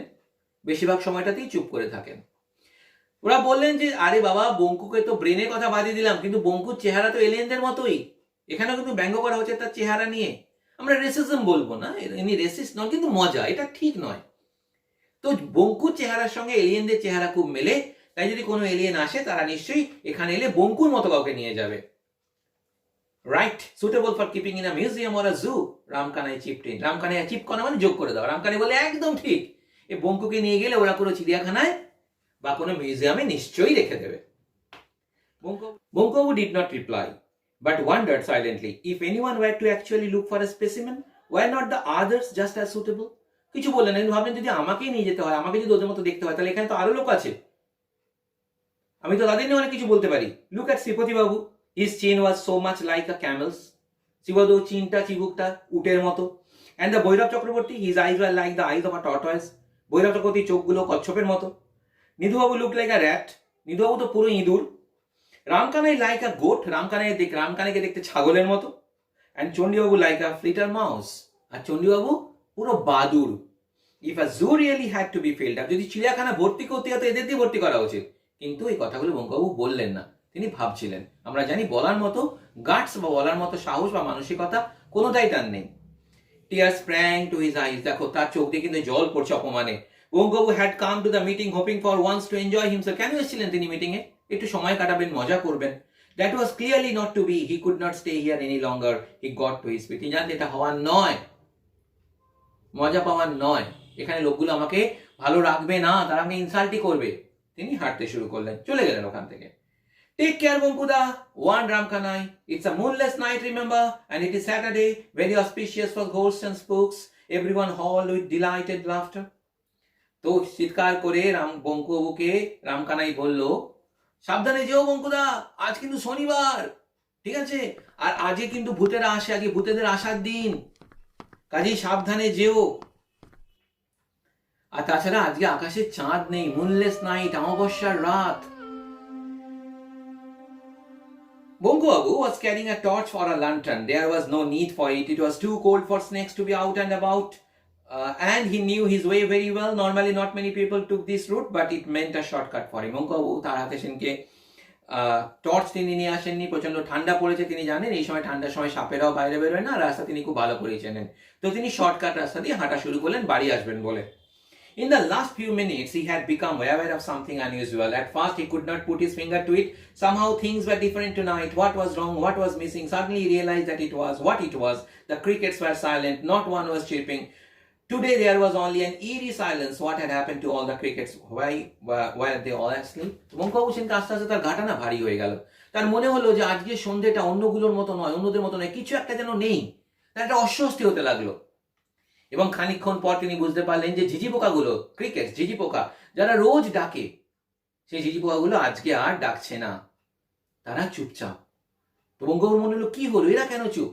বেশিরভাগ সময়টাতেই চুপ করে থাকেন। ওরা বললেন যে আরে বাবা, বঙ্কুকে তো ব্রেনের কথা বাদিয়ে দিলাম, কিন্তু বঙ্কুর চেহারা তো এলিয়েনদের মতোই, এখানেও কিন্তু ব্যঙ্গ করা হচ্ছে তার চেহারা নিয়ে। আমরা রেসিজম বলবো না, ইনি রেসিস্ট নয়, কিন্তু মজা, এটা ঠিক নয়। তো বঙ্কুর চেহারার সঙ্গে এলিয়েনদের চেহারা খুব মেলে, তাই যদি কোনো এলিয়েন আসে তারা নিশ্চয়ই এখানে এলে বঙ্কুর মতো কাউকে নিয়ে যাবে। Right, suitable for keeping in a museum or a zoo, Ramkanai chipped in. Ramkanai chip করা মানে যোগ করে দাও। রামকানাই বলে একদম ঠিক, এই বঙ্কুকে নিয়ে গেলে ওরা কোনো চিড়িয়াখানায় বা কোনো মিউজিয়ামে নিশ্চয়ই রেখে দেবে। Bonku did not reply, but wondered silently if anyone were to actually look for a specimen, were not the others just as suitable? কিছু বললেন না, ভাবলেন যদি আমাকেই নিয়ে যেতে হয়, আমাকে যদি ওদের মতো দেখতে হয়, তাহলে এখানে তো আরো লোক আছে, আমি তো তাদের নিয়ে অনেক কিছু বলতে পারি। Look at Sripati babu, his chin was so much like a camels. Sripati চিনটা, চিবুকটা উটের মতো। And the Bhairab Chakraborty, his eyes were like the eyes of a tortoise. Bhairab চক্রবর্তীর চোখগুলো কচ্ছপের মতো। Nidhubabu look like a rat, Nidhubabu তো পুরো ইঁদুর। রামকানাই লাইক আ গোট, রামকানাইকে দেখতে ছাগলের মতো। And Chandibabu like a flitter mouse, আর চণ্ডীবাবু পুরো বাদুর। If a zoo really had to be filled up, যদি চিড়িয়াখানা ভর্তি করতে হতো এদের দিয়ে ভর্তি করা উচিত। কিন্তু এই কথাগুলো বঙ্কুবাবু বললেন না, তিনি ভাবছিলেন। আমরা জানি বলার মতো গাটস বা বলার মতো সাহস বা মানসিকতা কোনোটাই তার নেই। Tears sprang to his eyes, দেখো তার চোখ দিয়ে কিন্তু জল পড়ছে অপমানে। Bankubabu had come to the meeting hoping for once to enjoy himself. কেন এসেছিলেন তিনি মিটিং এ? একটু সময় কাটাবেন, মজা করবেন। That was clearly not to be. He could not stay here any longer. He got to his feet. তিনি জানতেন এটা হওয়ার নয়, মজা পাওয়ার নয়, এখানে লোকগুলো আমাকে ভালো রাখবে না, তারা আমাকে ইনসাল্টই করবে। তিনি হাঁটতে শুরু করলেন, চলে গেলেন ওখান থেকে। Take care, Bonkuda, warned Ramkanai. It's a moonless night, remember, and it is Saturday, very auspicious for ghosts and spooks. Everyone howled with delighted laughter. তো চিৎকার করে বঙ্কুবাবুকে রামকানাই বলল, সাবধানে যেও বঙ্কুদা, আজ কিন্তু শনিবার, ঠিক আছে, আর আজকে কিন্তু ভূতেরা আসে, আজকে ভূতেদের আসার দিন, কাজেই সাবধানে যেও। আর তাছাড়া আজকে আকাশে চাঁদ নেই, মুনলেস নাইট, অমাবস্যার রাত। Bonku Babu was carrying a torch for a lantern. There was no need for it. It was too cold for snakes to be out and about. And he knew his way very well. Normally not many people took this route, but it meant a shortcut for him. Bonku Babu তার হাতে সেনকে torch তিনি নিয়ে আসেননি। প্রচন্ড ঠান্ডা পড়েছে, তিনি জানেন এই সময় ঠান্ডার সময় সাপেরাও বাইরে বেরোয় না, রাস্তা তিনি খুব ভালো করেই চেনেন। তো তিনি শর্টকাট রাস্তা দিয়ে হাঁটা শুরু করলেন বাড়ি আসবেন বলে। In the last few minutes, he had become aware of something unusual. At first, he could not put his finger to it. Somehow, things were different tonight. What was wrong? What was missing? Suddenly, he realized that it was what it was. The crickets were silent. Not one was chirping. Today there was only an eerie silence. What had happened to all the crickets? Why were they all asleep? Bankubabu সেদিনকে আস্তে আস্তে তার ঘাটা না ভারী হয়ে গেল। তার মনে হলো যে আজকে সন্ধ্যেটা অন্যগুলোর মতো নয়, অন্যদের মতো নয়, কিছু একটা যেন নেই। তার একটা অস্বস্তি হতে লাগলো। এবং খানিকক্ষণ পর তিনি বুঝতে পারলেন যে ঝিঝি পোকাগুলো, ক্রিকেট ঝিঝি পোকা যারা রোজ ডাকে, সেই ঝিঝি পোকাগুলো আজকে আর ডাকছে না, তারা চুপচাপ। তো বঙ্কুবাবুর মনে হলো কি হলো, এরা কেন চুপ?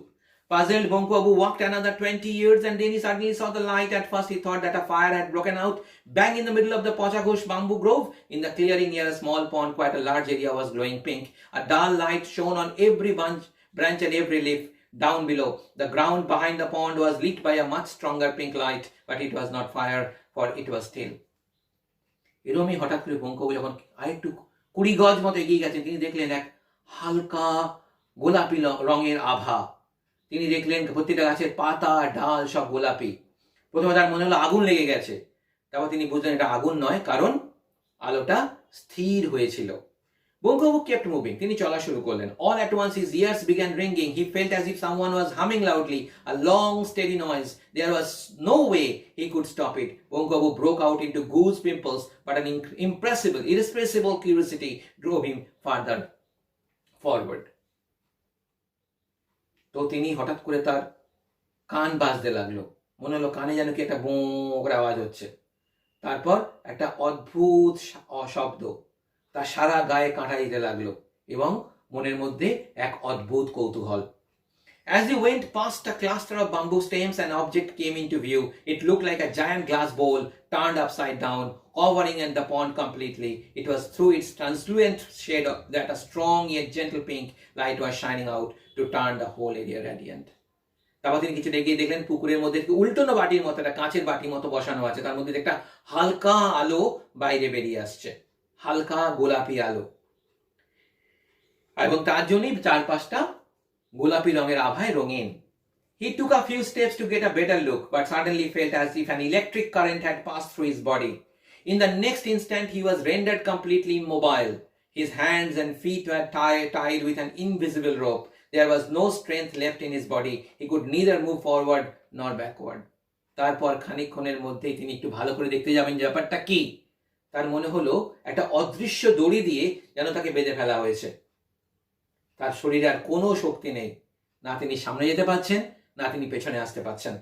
Puzzled, Bonku Babu walked another 20 years and then he suddenly saw the light. At first he thought that a fire had broken out bang in the middle of the Pochagosh bamboo grove. In the clearing near a small pond, quite a large area was glowing pink. A dull light shone on every branch and every leaf. Down below, the ground behind the pond was lit by a much stronger pink light, but it was not fire, for it was still. এরমই হঠাৎ করে বঙ্কুবাবু যখন আরেকটু 20 গজ মতো এগিয়ে গেছেন, তিনি দেখলেন এক হালকা গোলাপি রঙের আভা। তিনি দেখলেন প্রতিটা গাছের পাতা ডাল সব গোলাপি। প্রথমে তার মনে হলো আগুন লেগে গেছে, তারপর তিনি বুঝলেন এটা আগুন নয়, কারণ আলোটা স্থির হয়েছিল। Bonku Babu kept moving. তিনি চলা শুরু করলেন। All at once his ears began ringing. He felt as if someone was humming loudly, a long steady noise. There was no way he could stop it. Bonku Babu broke out into goose pimples, but an irrepressible curiosity drove him further forward. তো তিনি হঠাৎ করে তার কান বাজতে লাগলো, মনে হলো কানে যেন কি একটা বো করে আওয়াজ হচ্ছে। তারপর একটা অদ্ভুত শব্দ তার সারা গায়ে কাঁটা দিতে লাগলো এবং মনের মধ্যে এক অদ্ভুত কৌতূহল। As he went past a cluster of bamboo stems, an object came into view. It looked like a giant glass bowl turned upside down, covering the pond completely. It was through its translucent shade that a strong yet gentle pink light was shining out to turn the whole area radiant. তারপর তিনি কিছু এগিয়ে দেখলেন পুকুরের মধ্যে উল্টোনো বাটির মতো একটা কাঁচের বাটির মতো বসানো আছে, তার মধ্যে একটা হালকা আলো বাইরে বেরিয়ে আসছে, হালকা গোলাপি আলো, এবং তার জন্যই চারপাশটা গোলাপি রঙের আভায় রঙিন। He took a few steps to get a better look, but suddenly felt as if an electric current had passed through his body. In the next instant, he was rendered completely immobile. His hands and feet were tied with an invisible rope. There was no strength left in his body. He could neither move forward nor backward. তারপর খানিকক্ষণের মধ্যেই তিনি একটু ভালো করে দেখতে যাবেন ব্যাপারটা কি। তার মনে হলো একটা অদৃশ্য দড়ি দিয়ে যেন তাকে বেঁধে ফেলা হয়েছে। তার শরীরে আর কোনো শক্তি নেই, না তিনি সামনে যেতে পারছেন না তিনি পেছনে আসতে পারছেন।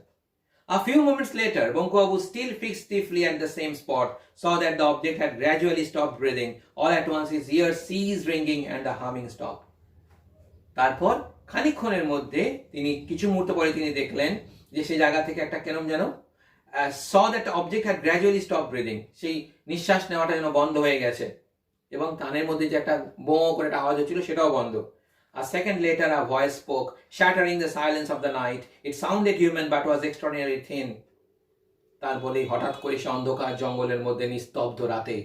A few moments later, Bonku Babu, still fixed stiffly at the same spot, saw that the object had gradually stopped breathing. All at once his ears ceased ringing and the humming stopped. তারপর খানিকক্ষণের মধ্যে তিনি কিছু মুহূর্ত পরে তিনি দেখলেন যে সেই জায়গা থেকে একটা কেরম যেন saw that the object had gradually stopped breathing. সেই নিঃশ্বাস নেওয়াটা যেন বন্ধ হয়ে গেছে এবং কানের মধ্যে যে একটা বো করে একটা আওয়াজ হচ্ছিল সেটাও বন্ধ। A second later a voice spoke, shattering the silence of the night. It sounded human but was extraordinarily thin. তার বলেই হঠাৎ করে সে অন্ধকার জঙ্গলের মধ্যে নিস্তব্ধ রাতে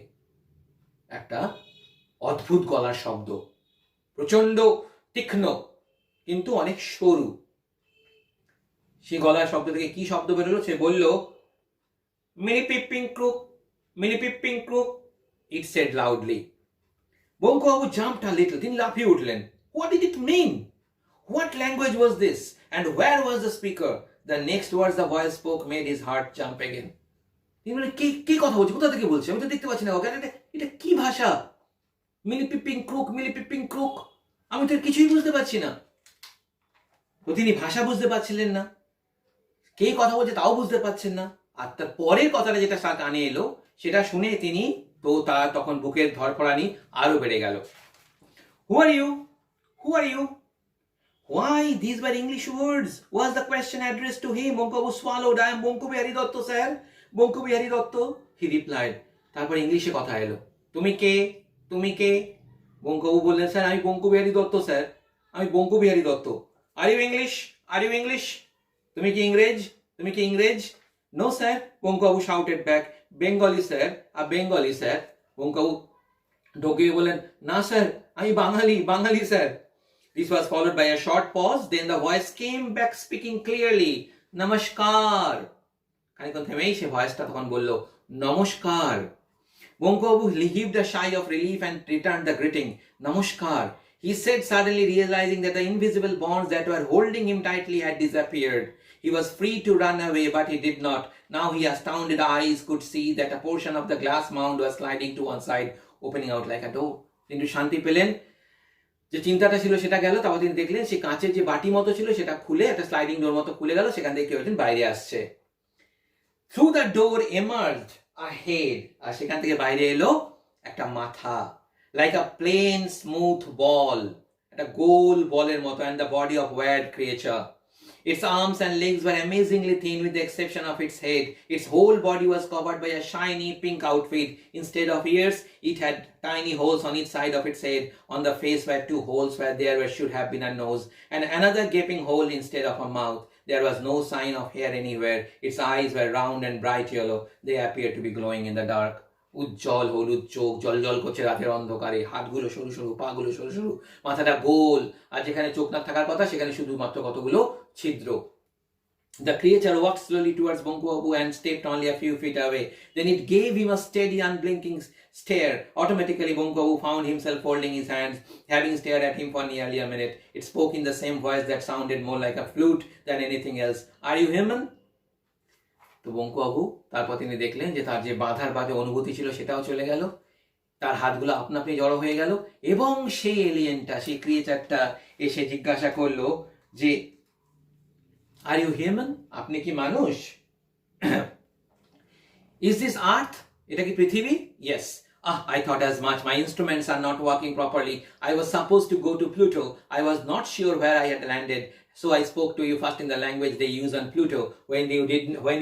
একটা অদ্ভুত গলার শব্দ, প্রচন্ড তীক্ষ্ণ কিন্তু অনেক সরু। সেই গলার শব্দ থেকে কি শব্দ বেরোলো? সে বলল, mini piping crook, mini piping crook, it said loudly. Bonku Babu jumped a little. তিনি লাফিয়ে উঠলেন। What did it mean? What language was this? And where was the speaker? The next words the voice spoke made his heart jump again. তিনি বললেন, কি কথা বলছে, কোথা থেকে বলছে, আমি তো দেখতে পাচ্ছি না ওকে, এটা কি ভাষা? Mini piping crook, mini piping crook, আমি তো কিছুই বুঝতে পারছি না। তো তিনি ভাষা বুঝতে পারছিলেন না, কে কথা বলছে তাও বুঝতে পারছেন না। আর তার পরের কথাটা যেটা কানে এলো সেটা শুনে তিনি তো তার তখন বুকের ধরফরানি আরো বেড়ে গেল। Who are you? Who are you? Why, these were English words. Was the question addressed to him? Bonku Babu swallowed. I am Bonku Bihari Dotto, sir. Bonku Bihari Dotto, he replied. তারপর ইংলিশে কথা এলো। তুমি কে? তুমি কে? Bonku Babu বললেন, sir আমি Bonku Bihari Dutta, sir আমি Bonku Bihari Dutta. Are you English? Are you English? তুমি কি ইংরেজ? তুমি কি ইংরেজ? No sir, Bonku Babu shouted back. Bengali sir, a Bengali sir. Bonku Babu ঢোকে বললেন, না স্যার আমি বাঙালি, বাঙালি sir. This was followed by a short pause. Then the voice came back speaking clearly. নমস্কার। খানিকক্ষণ থেমেই সে ভয়েসটা তখন বলল, নমস্কার। Bonku Babu heaved a sigh of relief and returned the greeting. Namaskar, he said, suddenly realizing that the invisible bonds that were holding him tightly had disappeared. He was free to run away, but he did not. Now his astounded eyes could see that a portion of the glass mound was sliding to one side, opening out like a door. কিন্তু শান্তি পেলেন, যে চিন্তাটা ছিল সেটা গেল। তারপর তিনি দেখলেন সে কাঁচের যে বাটি মতো ছিল সেটা খুলে একটা স্লাইডিং ডোর মতো খুলে গেল, সেখান থেকে কেউ একজন বাইরে আসছে। Through the door emerged a head, আর সেখান থেকে বাইরে এলো একটা মাথা, like a plain smooth ball, একটা গোল বলের মতো, and the body of weird creature. Its arms and legs were amazingly thin with the exception of its head. Its whole body was covered by a shiny pink outfit. Instead of ears, it had tiny holes on each side of its head. On the face were two holes where there should have been a nose, and another gaping hole instead of a mouth. There was no sign of hair anywhere. Its eyes were round and bright yellow. They appeared to be glowing in the dark. উজ্জ্বল হলুদ চোখ জল জল করছে রাতের অন্ধকারে, হাতগুলো সরু সরু, পাগুলো সরু সরু, মাথাটা গোল, আর যেখানে চোখ না থাকার কথা সেখানে শুধুমাত্র কতগুলো ছিদ্র। The creature walked slowly towards Bonku Babu and stepped only a few feet away. Then it gave him a steady, unblinking stare. Automatically, Bonku Babu found himself folding his hands, having stared at him for nearly a minute. It spoke in the same voice that sounded more like a flute than anything else. Are you human? তো বঙ্কু বাবু তারপর তিনি দেখলেন যে তার যে বাধার বাধে অনুভূতি ছিল সেটাও চলে গেল, তার হাতগুলো আপনা আপনি জড়ো হয়ে গেল, এবং সেই এলিয়েনটা, সেই ক্রিয়েচারটা এসে জিজ্ঞাসা করলো যে আর ইউ হিউম্যান, আপনি কি মানুষ? ইজ দিস আর্থ, এটা কি পৃথিবী? Yes. I thought as much. My instruments are not working properly. I was supposed to go to Pluto. I was not sure where I had landed. So I spoke to you first in the language they use on Pluto. When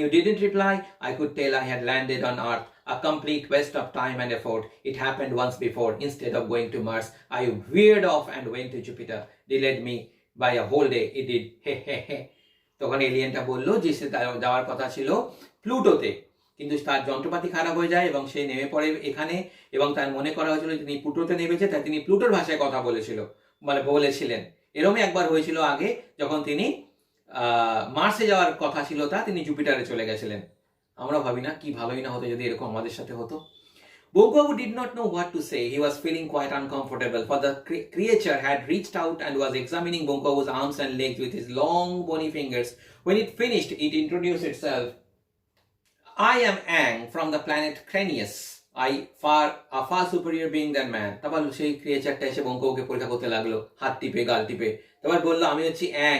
you didn't reply, I could tell I had landed on Earth. A complete waste of time and effort. It happened once before. Instead of going to Mars, I veered off and went to Jupiter. Delayed me by a whole day. It did. He he he. তখন এলিয়েনটা বলল যে সে যাওয়ার কথা ছিল প্লুটোতে, কিন্তু তার যন্ত্রপাতি খারাপ হয়ে যায় এবং সে নেমে পড়ে এখানে, এবং তার মনে করা হয়েছিল তিনি প্লুটোতে নেমেছে, তাই তিনি প্লুটোর ভাষায় কথা বলেছিলেন। এরকমই একবার হয়েছিল আগে, যখন তিনি মার্সে যাওয়ার কথা ছিল তিনি জুপিটারে চলে গেছিলেন। আমরা ভাবি না কি ভালোই না হতো যদি এরকম আমাদের সাথে হতো। Bonku Babu did not know what to say. He was feeling quite uncomfortable, for the creature had reached out and was examining Bonku Babu's arms and legs with his long bony fingers. When it finished, it introduced itself. I am Ang from the planet Cranius. A far superior being than man. তারপর সেই ক্রিয়েচারটা এসে বঙ্কু বাবুকে পরীক্ষা করতে লাগলো, হাত টিপে গাল টিপে। তারপর বললো আমি হচ্ছি অ্যাং,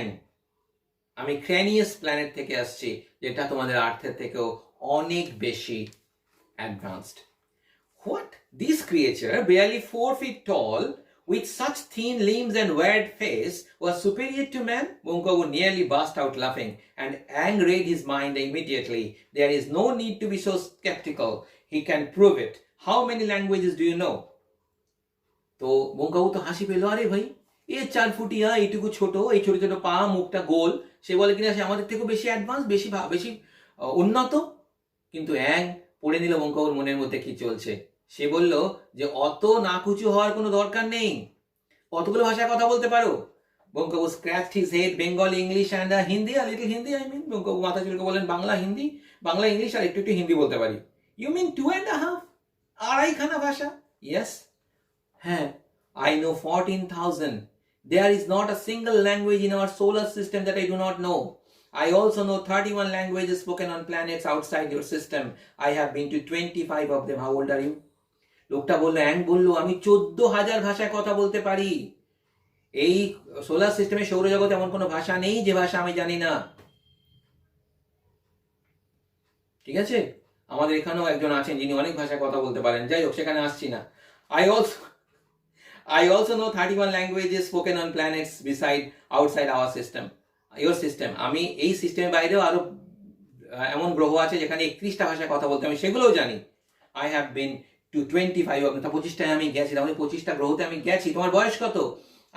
আমি ক্র্যানিয়াস প্ল্যানেট থেকে আসছি, যেটা তোমাদের আর্থের থেকেও অনেক বেশি advanced. What? This creature, barely 4 feet tall, with such thin limbs and weird face, was superior to man? Bonku Babu nearly burst out laughing, and Ang read his mind immediately. There is no need to be so skeptical. He can prove it. How many languages do you know? তো বঙ্কু বাবু তো হাসি পেল, আরে ভাই এ 4 ফুটিয়া, এইটুকু ছোট, এই ছোট ছোট পা, মুখটা গোল, সে বলে কিনা সে আমাদের থেকেও বেশি অ্যাডভান্স, বেশি উন্নত। কিন্তু অ্যাং পড়ে নিল বঙ্কু বাবুর মনের মধ্যে কি চলছে। সে বলল যে অত নাকুচু হওয়ার কোনো দরকার নেই, কতগুলো ভাষায় কথা বলতে পারো? বঙ্কু বাবু scratched his head, Bengali, English and Hindi, a little Hindi I mean. Bonku বাবু মাথা চুলকে বলেন বাংলা হিন্দি, বাংলা ইংলিশ আর একটু হিন্দি বলতে পারি। You mean 2.5? আড়াইখানা ভাষা? Yes. হ্যাঁ, I know 14,000. There is not a single language in our solar system that I do not know. I also know 31 languages spoken on planets outside your system. I have been to 25 of them. How old are you? লোকটা বললো, Ang বললো আমি 14,000 ভাষায় কথা বলতে পারি। এই solar সিস্টেমে, সৌরজগতে এমন কোনো ভাষা নেই যে ভাষা আমি জানি না। ঠিক আছে, আমাদের এখানেও একজন আছেন যিনি অনেক ভাষায় কথা বলতে পারেন, যাই হোক সেখানে আসছি না। I also know 31 languages spoken on planets outside our system. Your system. আমি এই সিস্টেমের বাইরেও আরো এমন গ্রহ আছে যেখানে 31টা ভাষায় কথা বলতে আমি সেগুলোও জানি। I have been to 25 of them. 25টায় আমি গেছি, তাহলে 25টা গ্রহতে আমি গেছি। তোমার বয়স কত?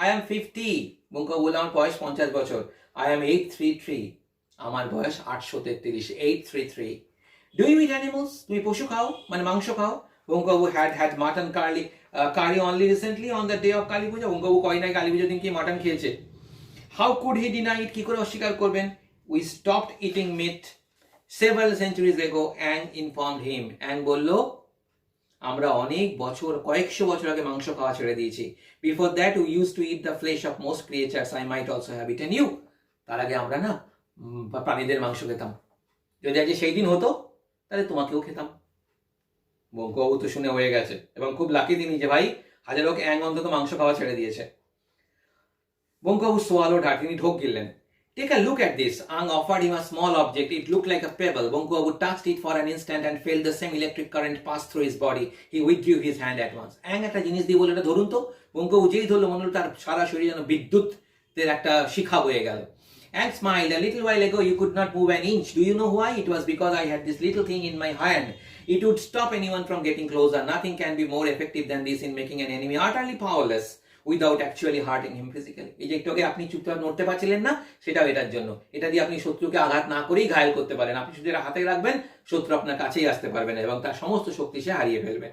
I am 50. বঙ্কু বাবু বলল আমার বয়স 50 বছর। I am 833. আমার বয়স 833। 833. Do you eat animals? তুমি পশু খাও, মানে মাংস খাও? বঙ্কু বাবু had mutton curry only recently on the day of Kali Puja. Bonku বাবু কয় নাই কালী পুজোর দিন কি মাটন খেয়েছে। How could he deny it? কি করে অস্বীকার করবেন? We stopped eating meat several centuries ago, Ang informed him. Ang বলল আমরা অনেক বছর, কয়েকশো বছর আগে মাংস খাওয়া ছেড়ে দিয়েছি। Before that we used to eat the flesh of most creatures. I might also have eaten you. তার আগে আমরা না প্রাণীদের মাংস খেতাম, যদি আজকে সেই দিন হতো তাহলে তোমাকেও খেতাম। বঙ্কুবাবু তো শুনে হয়ে গেছে এবং খুব লাকি তিনি যে ভাই হাজার হোক অন্তত মাংস খাওয়া ছেড়ে দিয়েছে। বঙ্কুবাবু swallowed hard, তিনি ঢোক গিললেন। Take a look at this. Ang offered him a small object. It looked like a pebble. Bonku Babu touched it for an instant and felt the same electric current pass through his body. He withdrew his hand at once. Ang একটা জিনিস দিয়ে বলে, এটা ধরুন তো। বঙ্কু বাবু যেই ধরলো মনে হলো তার সারা শরীরে যেন বিদ্যুতের একটা শিখা বয়ে গেল। Ang smiled. A little while ago you could not move an inch. Do you know why? It was because I had this little thing in my hand. It would stop anyone from getting closer. Nothing can be more effective than this in making an enemy utterly powerless without actually hurting him physically. এই যে একটু আগে আপনি চুপচাপ নড়তে পারছিলেন না, সেটাও এটার জন্য। এটা দিয়ে আপনি শত্রুকে আঘাত না করেই ঘায়েল করতে পারেন। আপনি শুধু এটা হাতে রাখবেন, শত্রু আপনার কাছেই আসতে পারবে না এবং তার সমস্ত শক্তি সে হারিয়ে ফেলবে।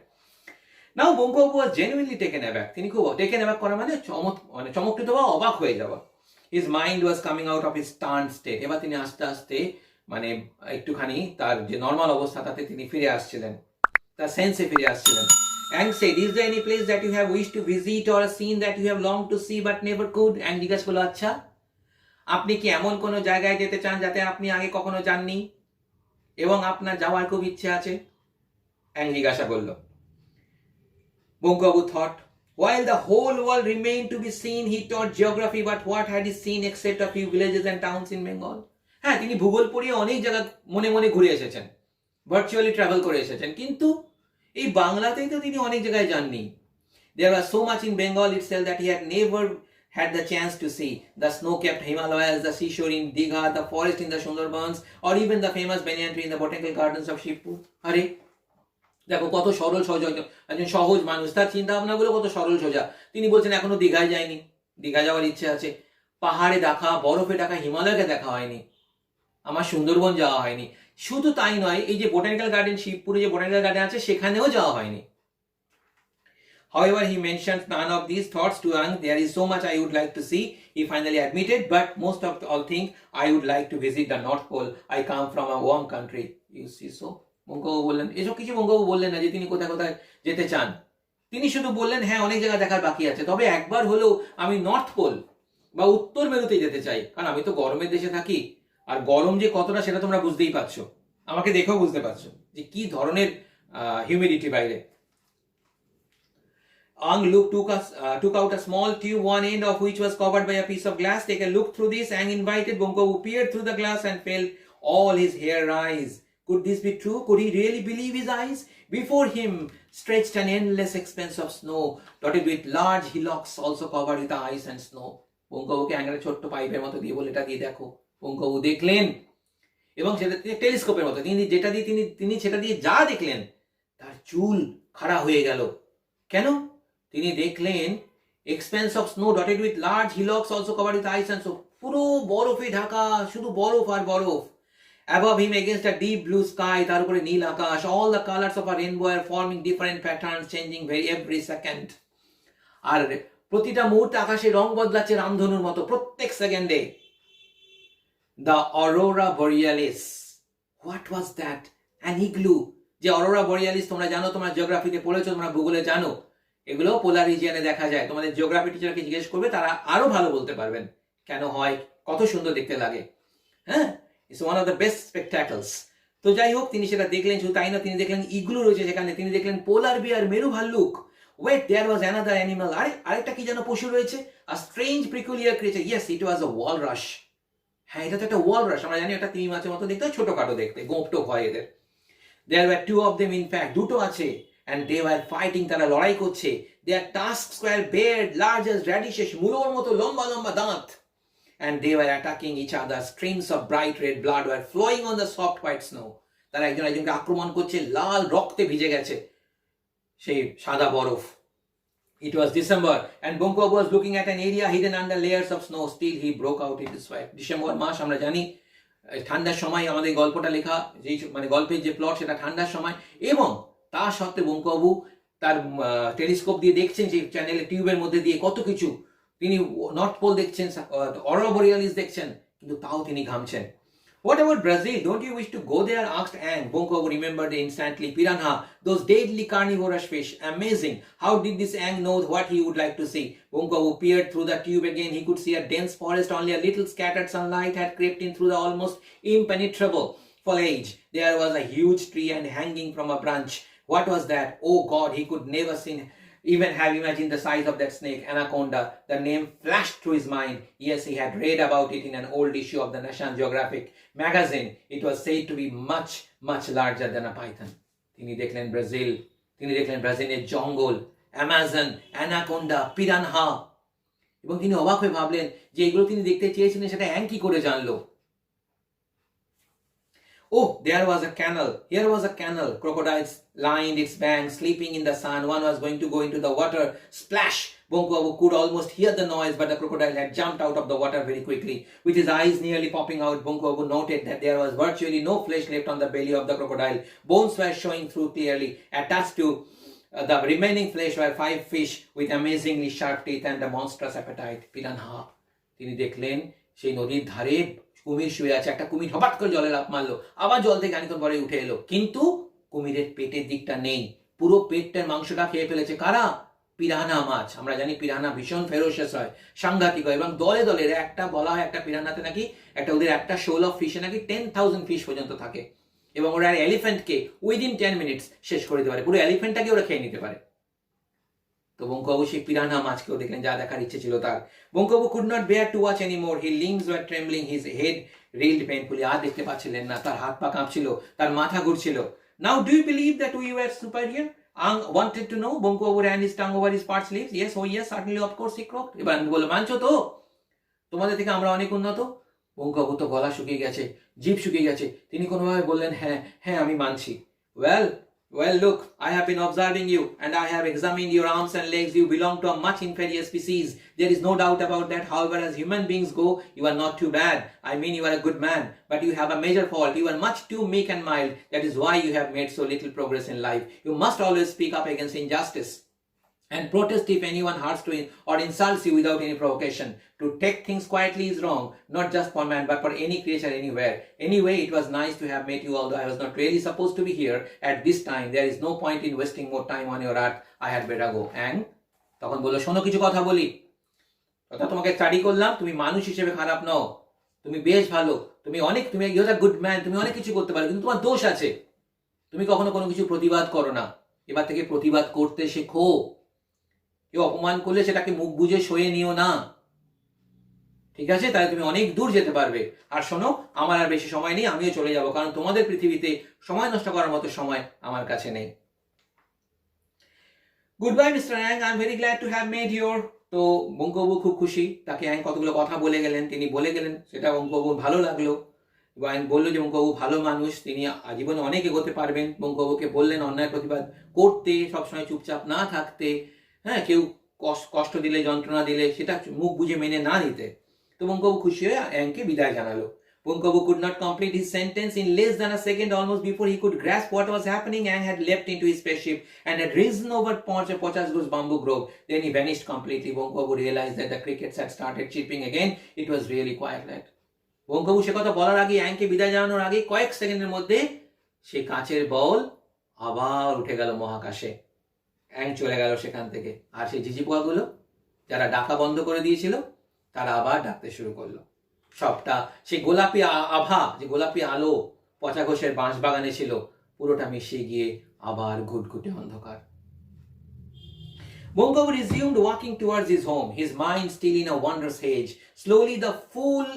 নাও বঙ্কু বাবু was genuinely taken aback. তিনি খুব টেকেন অ্যাবাক করা মানে চমৎকৃত বা অবাক হয়ে যাওয়া। His mind was coming out of his stunned state. এবার তিনি আস্তে আস্তে মানে একটুখানি তার যে নর্মাল অবস্থা তাতে তিনি ফিরে আসছিলেন, তার সেন্সে ফিরে আসছিলেন। And said, is there any place that you have wished to visit or a scene that you have longed to see but never could? And জিজ্ঞাসা করলো, আচ্ছা আপনি কি এমন কোনো জায়গায় যেতে চান যাতে আপনি আগে কখনো যাননি এবং আপনার যাওয়ার খুব ইচ্ছে আছে? অ্যাং জিজ্ঞাসা করলো। বঙ্কু বাবু thought, while the whole world remained to be seen, he taught geography, but what had he seen except a few villages and towns in Bengal? হ্যাঁ, তিনি ভূগোল পড়িয়ে অনেক জায়গা মনে মনে ঘুরে এসেছেন, ভার্চুয়ালি ট্রাভেল করে এসেছেন, কিন্তু এই বাংলাতেই তো তিনি অনেক জায়গায় যাননি। There was so much in Bengal itself that he had never had the chance to see. The snow-capped Himalayas, the seashore in Digha, the forest in the Sundarbans, or even the famous banyan tree in the botanical gardens of Shivpur. আরে দেখো কত সরল সহজ, একজন সহজ মানুষ, তার চিন্তা ভাবনাগুলো কত সরল সোজা। তিনি বলছেন এখনো দীঘায় যায়নি, দীঘা যাওয়ার ইচ্ছে আছে। পাহাড়ে দেখা, বরফে দেখা হিমালয়কে দেখা হয়নি, আমার সুন্দরবন যাওয়া হয়নি। শুধু তাই নয়, এই যে বোটানিক্যাল গার্ডেন শিবপুরে যে বোটানিক্যাল গার্ডেন আছে সেখানেও যাওয়া হয়নি। However, he mentioned none of these thoughts to Ang. There is so much I would like to see, he finally admitted, but most of all things I would like to visit the North Pole. I come from a warm country. You see so? Bankubabu বললেন, এসব কিছু বঙ্কুবাবু বললেন না যে তিনি কোথায় কোথায় যেতে চান। তিনি শুধু বললেন হ্যাঁ অনেক জায়গা দেখার বাকি আছে, তবে একবার হলেও আমি নর্থ পোল বা উত্তর মেরুতে যেতে চাই, কারণ আমি তো গরমের দেশে থাকি, আর গরম যে কতটা সেটা তোমরা বুঝতেই পারছো, আমাকে দেখেও বুঝতে পারছো যে কি ধরনের হিউমিডিটি বাইরে। Ang took out a small tube, one end of which was covered by a piece of glass. Take a look through this. Ang invited. Bonku Babu peered through the glass and felt all his hair rise. Could this be true? Could he really believe his eyes? Before him stretched an endless expanse of snow, dotted with large hillocks also covered with ice and snow. Bonku Babuকে আঙ্গুলে ছোট্ট পাইপের মতো দিয়ে বলে, এটা দিয়ে দেখো। Bonku Babu দেখলেন এবং সেটা টেলিস্কোপের মতো তিনি যেটা দিয়ে তিনি সেটা দিয়ে যা দেখলেন তার চুল খাড়া হয়ে গেল। কেন? তিনি দেখলেন expanse of snow dotted with large hillocks also covered with ice and snow, পুরো বরফে ঢাকা, শুধু বরফ আর বরফ। Above him against a deep blue sky, তার উপরে নীল আকাশ, all the colors of a rainbow are forming different patterns, changing every second. আর প্রতিটা মুহূর্তে আকাশে রং বদলাচ্ছে রামধনুর মতো, প্রত্যেক সেকেন্ডে। The aurora borealis. What was that? An igloo. যে অরোরা বরিয়ালিস তোমরা জানো, তোমরা জিওগ্রাফিতে পড়েছো, তোমরা ভূগোলে জানো, এগুলো পোলার রিজিয়নে দেখা যায়। তোমাদের জিওগ্রাফি টিচারকে জিজ্ঞেস করবে, তারা আরো ভালো বলতে পারবেন কেন হয়, কত সুন্দর দেখতে লাগে। হ্যাঁ, it's one of the best spectacles. তো যাই হোক, তিনি সেটা দেখলেন। শুধু তাই না, তিনি দেখলেন ইগলু রয়েছে সেখানে, তিনি দেখলেন পোলার বিয়ার, মেরু ভাল্লুক। Wait, there was another animal. আরেকটা কি যেন পশু রয়েছে, a strange peculiar creature. Yes, it was a walrus. হ্যাঁ, এটা তো একটা ওয়ালরাস। আমরা জানি এটা তিমি মাছের মতো দেখতে, ছোটখাটো দেখতে, গোঁপটোপ হয় এদের। There were two of them in fact, দুটো আছে, and they were fighting, তারা লড়াই করছে। Their tusks were bared, large as radishes, মুলোর মতো লম্বা লম্বা দাঁত, and they were attacking each other. Streams of bright red blood were flowing on the soft white snow. তারা একজন একজনকে আক্রমণ করছে, লাল রক্তে ভিজে গেছে সেই সাদা বরফ। It was December, and Bonku Babu was looking at an area hidden under layers of snow. Still he broke out into sweat. December মাস, আমরা জানি ঠান্ডার সময় আমাদের গল্পটা লেখা, যেই মানে গল্পের যে প্লট সেটা ঠান্ডার সময়, এবং তা সত্ত্বে বঙ্কু বাবু তার টেলিস্কোপ দিয়ে দেখছেন, সেই চ্যানেলের টিউবের মধ্যে দিয়ে কত কিছু, তিনি নর্থ পোল দেখছেন, অরোরা বরিয়ালিস দেখছেন, কিন্তু তাও তিনি ঘামছেন। What about Brazil? Don't you wish to go there? Asked Ang. Bonku remembered instantly. Piranha, those deadly carnivorous fish. Amazing. How did this Ang know what he would like to see? Bonku peered through the tube again. He could see a dense forest. Only a little scattered sunlight had crept in through the almost impenetrable foliage. There was a huge tree and hanging from a branch. What was that? Oh God, he could never even have imagined the size of that snake, anaconda. The name flashed through his mind. Yes, he had read about it in an old issue of the National Geographic magazine. It was said to be much, much larger than a python. তিনি দেখলেন Brazil, তিনি দেখলেন ব্রাজিলের জঙ্গল, Amazon, anaconda, piranha, এবং তিনি অবাক হয়ে ভাবলেন যে এগুলো তিনি দেখতে চেয়েছিলেন সেটা অ্যাং কি করে জানলো। Oh, there was a canal. Here was a canal. Crocodiles lined its banks, sleeping in the sun. One was going to go into the water. Splash! Bonku Babu could almost hear the noise, but the crocodile had jumped out of the water very quickly. With his eyes nearly popping out, Bonku Babu noted that there was virtually no flesh left on the belly of the crocodile. Bones were showing through clearly. Attached to the remaining flesh were 5 fish with amazingly sharp teeth and a monstrous appetite. Piranha. তিনি দেখলেন সেই নদীর ধারে কুমির শুয়ে আছে। একটা কুমির হঠাৎ করে জলে লাফ মারলো, আবার জল থেকে খানিকক্ষণ পরে উঠে এলো, কিন্তু কুমিরের পেটের দিকটা নেই, পুরো পেটটার মাংসটা খেয়ে ফেলেছে কারা? পিরানা মাছ। আমরা জানি পিরানা ভীষণ ফেরোশিয়াস হয়, সাংঘাতিক হয়, এবং দলে দলে একটা বলা হয় একটা পিরানাতে নাকি ওদের একটা শোল অফ ফিশে নাকি 10,000 ফিশ পর্যন্ত থাকে, এবং ওরা এলিফ্যান্টকে উইদিন 10 মিনিটস শেষ করে দিতে পারে, পুরো এলিফ্যান্টটাকে ওরা খেয়ে নিতে পারে। তো বঙ্কু বাবু সেই পিরানা মাছকেও দেখলেন, যা দেখার ইচ্ছে ছিল তার। বঙ্কু বাবু could not bear to watch anymore. His limbs were trembling, his head reeled painfully. আর দেখতে পাচ্ছিলেন না, তার হাত পা কাঁপছিল, তার মাথা ঘুরছিল। Now do you believe that we were superior? Ang wanted to know. Bonku Babu ran his tongue over his parched lips. Yes, oh yes, certainly, of course, he croaked. এবার আমি বললাম, মানছো তো তোমাদের থেকে আমরা অনেক উন্নত? বঙ্কু বাবু তো গলা শুকিয়ে গেছে, জিভ শুকিয়ে গেছে, তিনি কোনোভাবে বললেন, হ্যাঁ হ্যাঁ আমি মানছি। Well, look, I have been observing you and I have examined your arms and legs. You belong to a much inferior species. There is no doubt about that. However, as human beings go, you are not too bad. I mean, you are a good man, but you have a major fault. You are much too meek and mild. That is why you have made so little progress in life. You must always speak up against injustice and protest if anyone hurts to or insults you without any provocation. To take things quietly is wrong, not just for man, but for any creature anywhere. Anyway, it was nice to have met you, although I was not really supposed to be here at this time. There is no point in wasting more time on your earth. I had better go. And তখন বললো, শোনো কিছু কথা বলি, কথা তোমাকে study করলাম, তুমি মানুষ হিসেবে খারাপ নও, তুমি বেশ ভালো, তুমি ইউ আর গুড ম্যান, তুমি অনেক কিছু করতে পারো, কিন্তু তোমার দোষ আছে, তুমি কখনো কোনো কিছু প্রতিবাদ করো না। এবার থেকে প্রতিবাদ করতে শেখো। কেউ অপমান করলে সেটাকে মুখ বুজে সয়ে নিও না, ঠিক আছে? তাহলে তুমি অনেক দূর যেতে পারবে। আর শোনো, আমার আর বেশি সময় নেই, আমিও চলে যাব, কারণ তোমাদের পৃথিবীতে সময় নষ্ট করার মতো সময় আমার কাছে নেই। Good bye mister Ang, I am very glad to have made your. তো বঙ্কু বাবু খুব খুশি, তাকে অ্যাং কতগুলো কথা বলে গেলেন, তিনি বলে গেলেন, সেটা বঙ্কু বাবুর ভালো লাগলো। অ্যাং বললো যে বঙ্কু বাবু ভালো মানুষ, তিনি আজীবনে অনেক এগোতে পারবেন। বঙ্কু বাবুকে বললেন অন্যায় প্রতিবাদ করতে, সবসময় চুপচাপ না থাকতে, হ্যাঁ, কেউ কষ্ট দিলে, যন্ত্রণা দিলে সেটা মুখ বুঝে মেনে না নিতে। তো বঙ্কু বাবু খুশি হয়ে অ্যাংকে বিদায় জানালো। Bonku Babu could not complete his sentence in less than a second. Almost before he could grasp what was happening, Ang had leapt into his spaceship and had risen over Pochasgo's bamboo grove. Then he vanished completely. Bonku Babu realized that the crickets had started chirping again. It was really quiet night. Bonku Babu সে কথা বলার আগে, অ্যাংকে বিদায় জানানোর আগে কয়েক সেকেন্ডের মধ্যে সেই কাঁচের বল আবার উঠে গেল মহাকাশে। অ্যাং চলে গেল সেখান থেকে, আর সেই ঝিঝি পোকাগুলো যারা ডাকা বন্ধ করে দিয়েছিল তারা আবার ডাকতে শুরু করলো। সবটা সেই গোলাপি আভা, যে গোলাপি আলো পচা ঘোষের বাঁশ বাগানে ছিল, পুরোটা মিশিয়ে গিয়ে আবার ঘুটঘুটে অন্ধকার। Bonku Babu resumed walking towards his home, his mind still in a wondrous haze. Slowly the full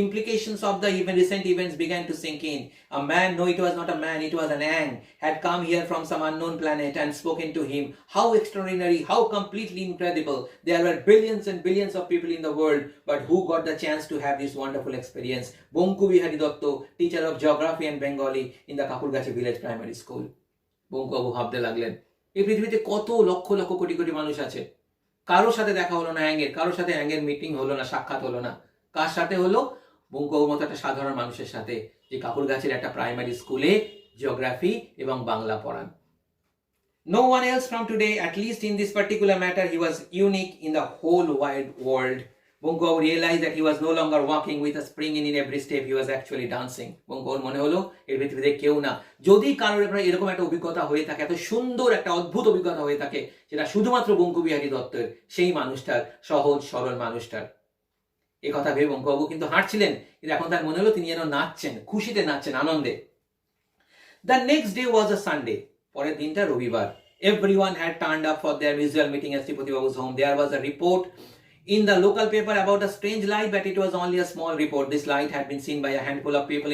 implications of the recent events began to sink in. A man, no, it was not a man, it was an Ang, had come here from some unknown planet and spoken to him. How extraordinary, how completely incredible. There were billions and billions of people in the world, but who got the chance to have this wonderful experience? Bonku Babu, teacher of geography and Bengali in the Kakurgachi village primary school. Bonku Babu ভাবতে লাগলেন, এই পৃথিবীতে কত লক্ষ লক্ষ কোটি কোটি মানুষ আছে, কারোর সাথে দেখা হলো না অ্যাঙ্গের, কারোর সাথে অ্যাঙ্গের মিটিং হলো না, সাক্ষাৎ হলো না। কার সাথে হলো? বঙ্কু বাবুর মতো একটা সাধারণ মানুষের সাথে, যে কাকুরগাছির একটা প্রাইমারি স্কুলে জিওগ্রাফি এবং বাংলা পড়ান। No one else from today, at least in this particular matter, he was unique in the whole wide world. Bonku Babu realized that he was no longer walking with a spring in every step, he was actually dancing. Bonku Babu মনে হলো এর পৃথিবীতে কেউ না। যদি কারোর এরকম একটা অভিজ্ঞতা হয়ে থাকে, এত সুন্দর একটা অদ্ভুত অভিজ্ঞতা হয়ে থাকে, সেটা শুধুমাত্র বঙ্কু বিহারী দত্তের, সেই মানুষটার, সহজ সরল মানুষটার। এই কথা ভেবে বঙ্কু বাবু কিন্তু হাঁটছিলেন, কিন্তু এখন তার মনে হলো তিনি যেন নাচছেন, খুশিতে নাচছেন, আনন্দে। The next day was a Sunday. পরের দিনটা রবিবার। Everyone had turned up for their usual meeting at Sripati Babu's home. There was a report in the local paper about a strange light, but it was only a small report. This light had been seen by a handful of people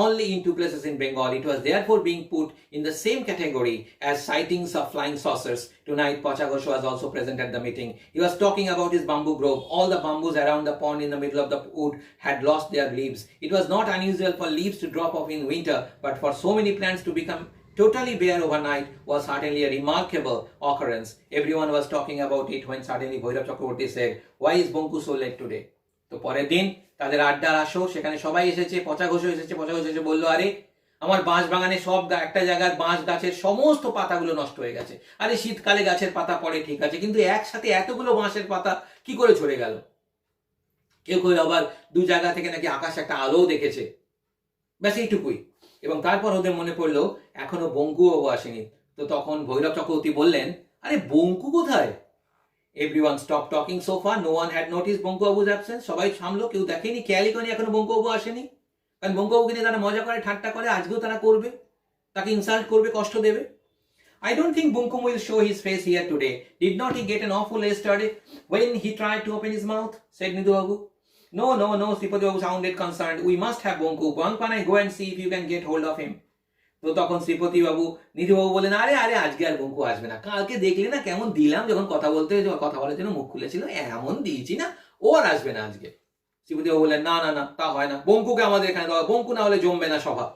only in 2 places in Bengal. It was therefore being put in the same category as sightings of flying saucers. Tonight, Pacha Ghosh was also present at the meeting. He was talking about his bamboo grove. All the bamboos around the pond in the middle of the wood had lost their leaves. It was not unusual for leaves to drop off in winter, but for so many plants to become totally bare overnight was certainly a remarkable occurrence. Everyone was talking about it when suddenly Bhairav Chakraborty said, "Why is Bonku so late today?" তো পরের দিন তাদের আড্ডার আসর, সেখানে সবাই এসেছে, পচা ঘোষ এসেছে। পচা ঘোষ এসে বললো, আরে আমার বাঁশ বাগানে সব একটা জায়গার বাঁশ গাছের সমস্ত পাতাগুলো নষ্ট হয়ে গেছে। আরে শীতকালে গাছের পাতা পড়ে ঠিক আছে, কিন্তু একসাথে এতগুলো বাঁশের পাতা কি করে ঝরে গেল? কেউ কেউ আবার 2 জায়গা থেকে নাকি আকাশে একটা আলোও দেখেছে। ব্যাস এইটুকুই। এবং তারপর ওদের মনে পড়লো এখনো বঙ্কু বাবু আসেনি। তো তখন ভৈরব চক্রবর্তী বললেন, আরে বঙ্কু কোথায়? Everyone stopped talking so far. No one had noticed Bonku Babu's absence. সবাই থামলো, কেউ দেখেনি, খেয়ালই করেনি এখনো বঙ্কু বাবু আসেনি। কারণ বঙ্কু বাবুকে নিয়ে তারা মজা করে, ঠাট্টা করে, আজকেও তারা করবে, তাকে ইনসাল্ট করবে, কষ্ট দেবে। I don't think Bonku will show his face here today. Did not he get an awful yesterday when he tried to open his mouth? Said Nidhu Babu. No, Sripati Babu sounded concerned. We must have Bonku. Bonpanai, go and see if you can get hold of him. তো তখন শ্রীপতি বাবু, নিধু বাবু বলেন, আরে আজকে আর বঙ্কু আসবে না। কালকে দেখলে না কেমন দিলাম, যখন কথা বলার জন্য মুখ খুলেছিল, এমন দিয়েছি না, ও আর আসবে না আজকে। শ্রীপতি বাবু বললেন, না তা হয় না, বঙ্কুকে আমাদের এখানে দেওয়া, বঙ্কু না হলে জমবে না সভা।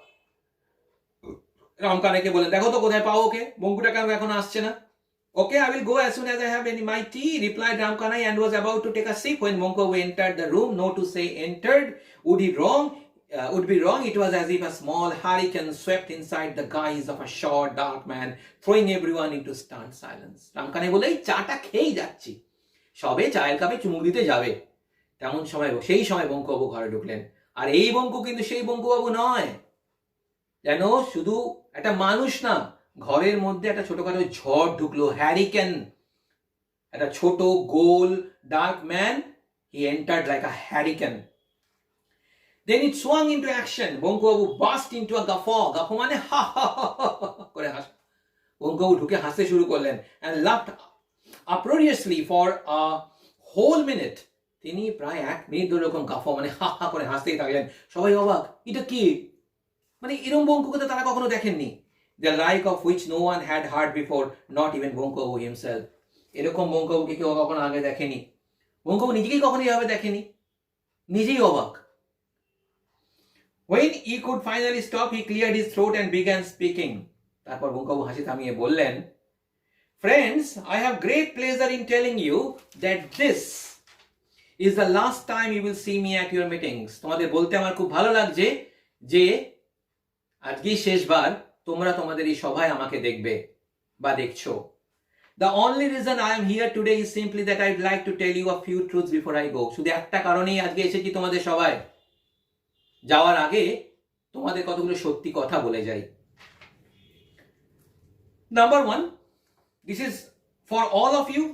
রামকানাইকে বলেন, দেখো তো কোথায় পাও ওকে, বঙ্কুটা কেন এখন আসছে না? Okay, I will go as soon as I have my tea, replied Ramkanai, and was about to take a sip when Bonku Babu entered the room. No, to say entered would be wrong. It was as if a small hurricane swept inside the guise of a short, dark man, throwing everyone into stunned silence. Ramkanai বলে, চাটা খেয়েই যাচ্ছি, সবে চায়ের কাপে চুমুক দিতে যাবে, তেমন সময় সেই সময় বঙ্কু বাবু ঘরে ঢুকলেন। আর এই বঙ্কু কিন্তু সেই বঙ্কু বাবু নয়, যেন শুধু একটা মানুষ না, ঘরের মধ্যে একটা ছোটখাটো ঝড় ঢুকলো, হ্যারিকেন, একটা ছোট গোল dark man, he entered like a hurricane. Then it swung into action. Bonku Babu burst into a guffaw. Guffaw মানে হা হা করে হাস। বঙ্কু বাবু ঢুকে হাসতে শুরু করলেন and laughed uproariously for a whole minute. তিনি প্রায় 1 মিনিট ধরে এরকম গাফা মানে হা করে হাসতেই থাকলেন। সবাই অবাক, এটা কি? মানে এরকম বঙ্কুকে তো তারা কখনো দেখেননি। The like of which no one had heard before, not even Bonku Babu himself. এরকম বঙ্কু বাবুকে কেউ কখনো আগে দেখেনি। বঙ্কু বাবু নিজেকেই কখনো এভাবে দেখেনি, নিজেই অবাক। When he could finally stop, he cleared his throat and began speaking. তারপর বঙ্কু বাবু হাসি থামিয়ে বললেন, Friends, I have great pleasure in telling you that this is the last time you will see me at your meetings. তোমাদের বলতে আমার খুব ভালো লাগছে যে আজকেই শেষবার তোমরা তোমাদের এই সভায় আমাকে দেখবে বা দেখছো। The only reason I am here today is simply that I'd like to tell you a few truths before I go. শুধু একটা কারণেই আজকে এসেছি তোমাদের সভায়, যাওয়ার আগে তোমাদের কতগুলো সত্যি কথা বলে যাই। Number 1, this is for all of you.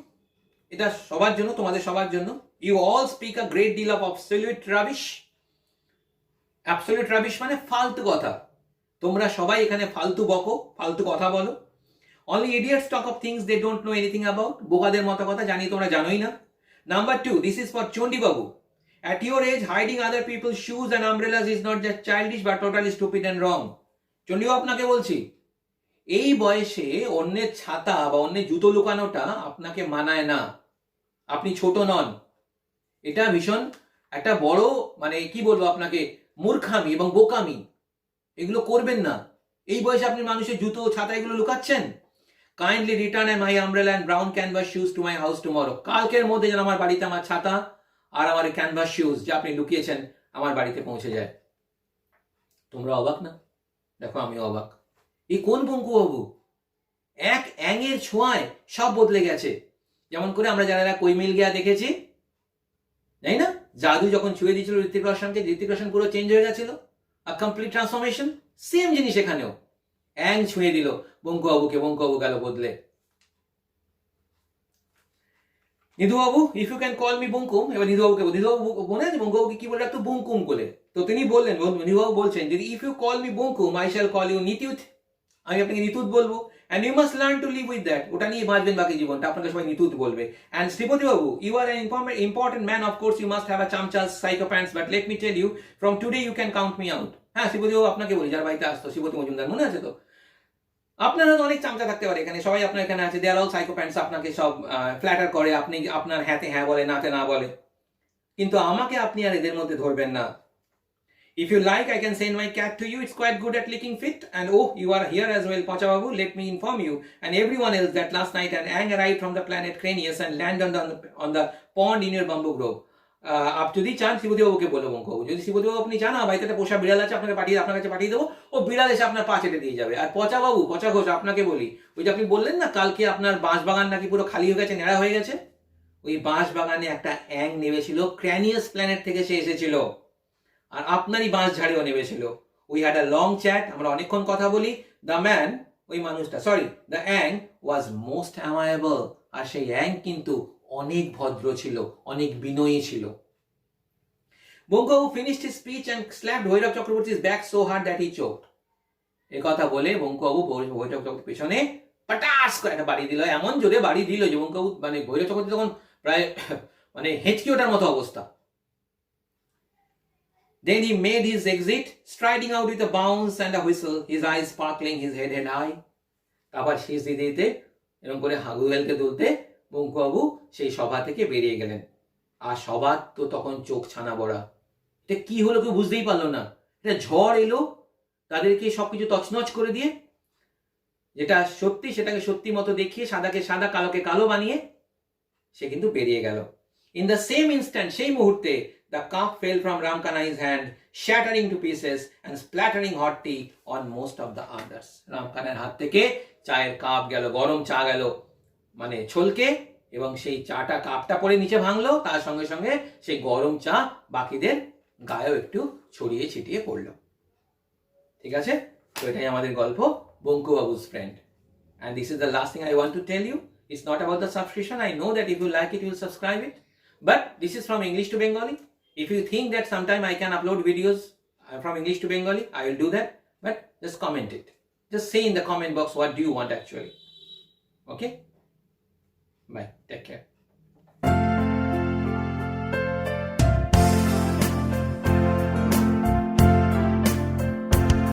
এটা সবার জন্য, তোমাদের সবার জন্য। You all speak a great deal of absolute rubbish. Absolute rubbish মানে ফালতু কথা। তোমরা সবাই এখানে ফালতু বকো, ফালতু কথা বলো। Only idiots talk of things they don't know anything about. বোকাদের মতো কথা জানি তোমরা জানোই না। Number 2, this is for Chondi Babu. At your age, hiding other people's shoes and umbrellas is not just childish but totally stupid and wrong. Chandi বাবু আপনাকে বলছি, এই বয়সে অন্যের ছাতা বা অন্যের জুতো লুকানোটা আপনাকে মানায় না। আপনি ছোট নন, এটা ভীষণ একটা বড় মানে কি বলবো আপনাকে, মূর্খামি এবং বোকামি। এগুলো করবেন না। এই বয়সে আপনি মানুষের জুতো ছাতা এগুলো লুকাচ্ছেন। Kindly return my umbrella and brown canvas shoes to my house tomorrow. কালকের মধ্যে যেন আমার বাড়িতে আমার ছাতা আর আমার ক্যানভাস শুজ যা আপনি লুকিয়েছেন আমার বাড়িতে পৌঁছে যায়। তোমরা অবাক না? দেখো আমি অবাক। এই কোন বঙ্কু বাবু? এক অ্যাঙের ছোঁয়ায় সব বদলে গেছে। যেমন করে আমরা যারা কই মিল গিয়া দেখেছি, তাই না? জাদু যখন ছুঁয়ে দিয়েছিল ঋত্বিক রোশনকে, ঋত্বিক রোশন পুরো চেঞ্জ হয়ে গেছিল, আ কমপ্লিট ট্রান্সফরমেশন। সেম জিনিস এখানেও, অ্যাং ছুঁয়ে দিল বঙ্কুবাবুকে, বঙ্কুবাবু গেল বদলে। Nidhubabu, if you can call me bunkum, এবার নিধুবাবুকে, নিধুবাবু মনে আছে বঙ্কুবাবুকে কি বলে রাখতো? বুঙ্কুম বলে। তো তিনি বললেন, নিধুবাবু বলছেন, যদি if you call me bunkum I shall call you nitwit, আমি আপনাকে নিতুত বলবো, and you must learn to live with that, ওটা নিয়ে বাঁচবেন বাকি জীবনটা, আপনাকে সবাই নিতুত বলবে। And Sripati babu, you are an important man, of course you must have a chamchas, sycophants, but let me tell you from today you can count me out. হ্যাঁ, শ্রীপতি বাবু আপনাকে বলি, যার বাড়িতে আসতো শ্রীপতি মজুমদার, মনে আছে তো? আপনার হয়তো অনেক চামচা থাকতে পারে এখানে, সবাই আপনার এখানে আছে, দে আর অল সাইকোপ্যান্টস, আপনাকে সব ফ্ল্যাটার করে, আপনি আপনার হ্যাঁতে হ্যাঁ বলে, নাতে না বলে, কিন্তু আমাকে আপনি আর এদের মধ্যে ধরবেন না। If you like, I can send my cat to you. It's quite good at licking feet. And oh, you are here as well, Pacha Babu. Let me inform you and everyone else that last night an ang arrived from the planet Cranius and landed on the pond in your bamboo grove. Up যদি চান শ্রীপতি বাবুকে বলো বঙ্কুবাবু, যদি শ্রীপতি বাবু আপনি চান, বাড়িতে একটা পোষা বিড়াল আছে, আপনার কাছে পাঠিয়ে দেবো, ও বিড়াল এসে আপনার পা চেটে দিয়ে যাবে। আর পচা বাবু, পচা ঘোষ, আপনাকে বলি, ওই যে আপনি বললেন না কালকে আপনার বাঁশ বাগান নাকি পুরো খালি হয়ে গেছে, নেড়া হয়ে গেছে, ওই বাঁশ বাগানে একটা অ্যাং নেমেছিল, ক্র্যানিয়াস প্ল্যানেট থেকে সে এসেছিল, আর আপনারই বাঁশ ঝাড়েও নেমেছিল। We had a long chat, আমরা অনেকক্ষণ কথা বলি। দ্য ম্যান, ওই মানুষটা, sorry, the Ang was most amiable, আর সেই অ্যাং কিন্তু অনেক ভদ্র ছিল, অনেক বিনয়ী ছিল। Bankubabu finished his speech and slapped Bhairab চক্রবর্তী's back so hard that he choked. এই কথা বলে বঙ্কুবাবু ভৈরব চক্রবর্তীর পেছনে পটাস করে একটা বাড়ি দিল, এমন জোরে বাড়ি দিল যে বঙ্কুবাবু, মানে ভৈরব চক্রবর্তী তখন প্রায় মানে হেঁচকি ওঠার মতো অবস্থা। Then he made his exit, striding out with a bounce and a whistle, his eyes sparkling, his head held high. আবার শেষ দিতে এরকম করে হাগু হেলতে দুলতে বঙ্কুবাবু সেই সভা থেকে বেরিয়ে গেলেন। আর সবার তো তখন চোখ ছানা বড়া, এটা কি হলো কেউ বুঝতেই পারলো না। এটা ঝড় এলো তাদেরকে সবকিছু তছনছ করে দিয়ে, যেটা সত্যি সেটাকে সত্যি মতো দেখিয়ে, সাদাকে সাদা, কালোকে কালো বানিয়ে সে কিন্তু বেরিয়ে গেল। ইন দ্য সেম ইনস্ট্যান্ট, সেই মুহূর্তে, the cup fell from Ramkanai's hand, shattering to pieces and splattering hot tea on most of the others. রামকানাইয়ের হাত থেকে চায়ের কাপ গেল, গরম চা গেল মানে ছলকে, এবং সেই চাটা কাপটা পড়ে নিচে ভাঙলো, তার সঙ্গে সঙ্গে সেই গরম চা বাকিদের গায়েও একটু ছড়িয়ে ছিটিয়ে পড়লো। ঠিক আছে, তো এটাই আমাদের গল্প বঙ্কুবাবু's friend. And this is the last thing I want to tell you. It's not about the subscription. I know that if you like it, you will subscribe it. But this is from English to Bengali. If you think that sometime I can upload videos from English to Bengali, I will do that. But just comment it. Just say in the comment box what do you want actually. Okay? Bye. Take care.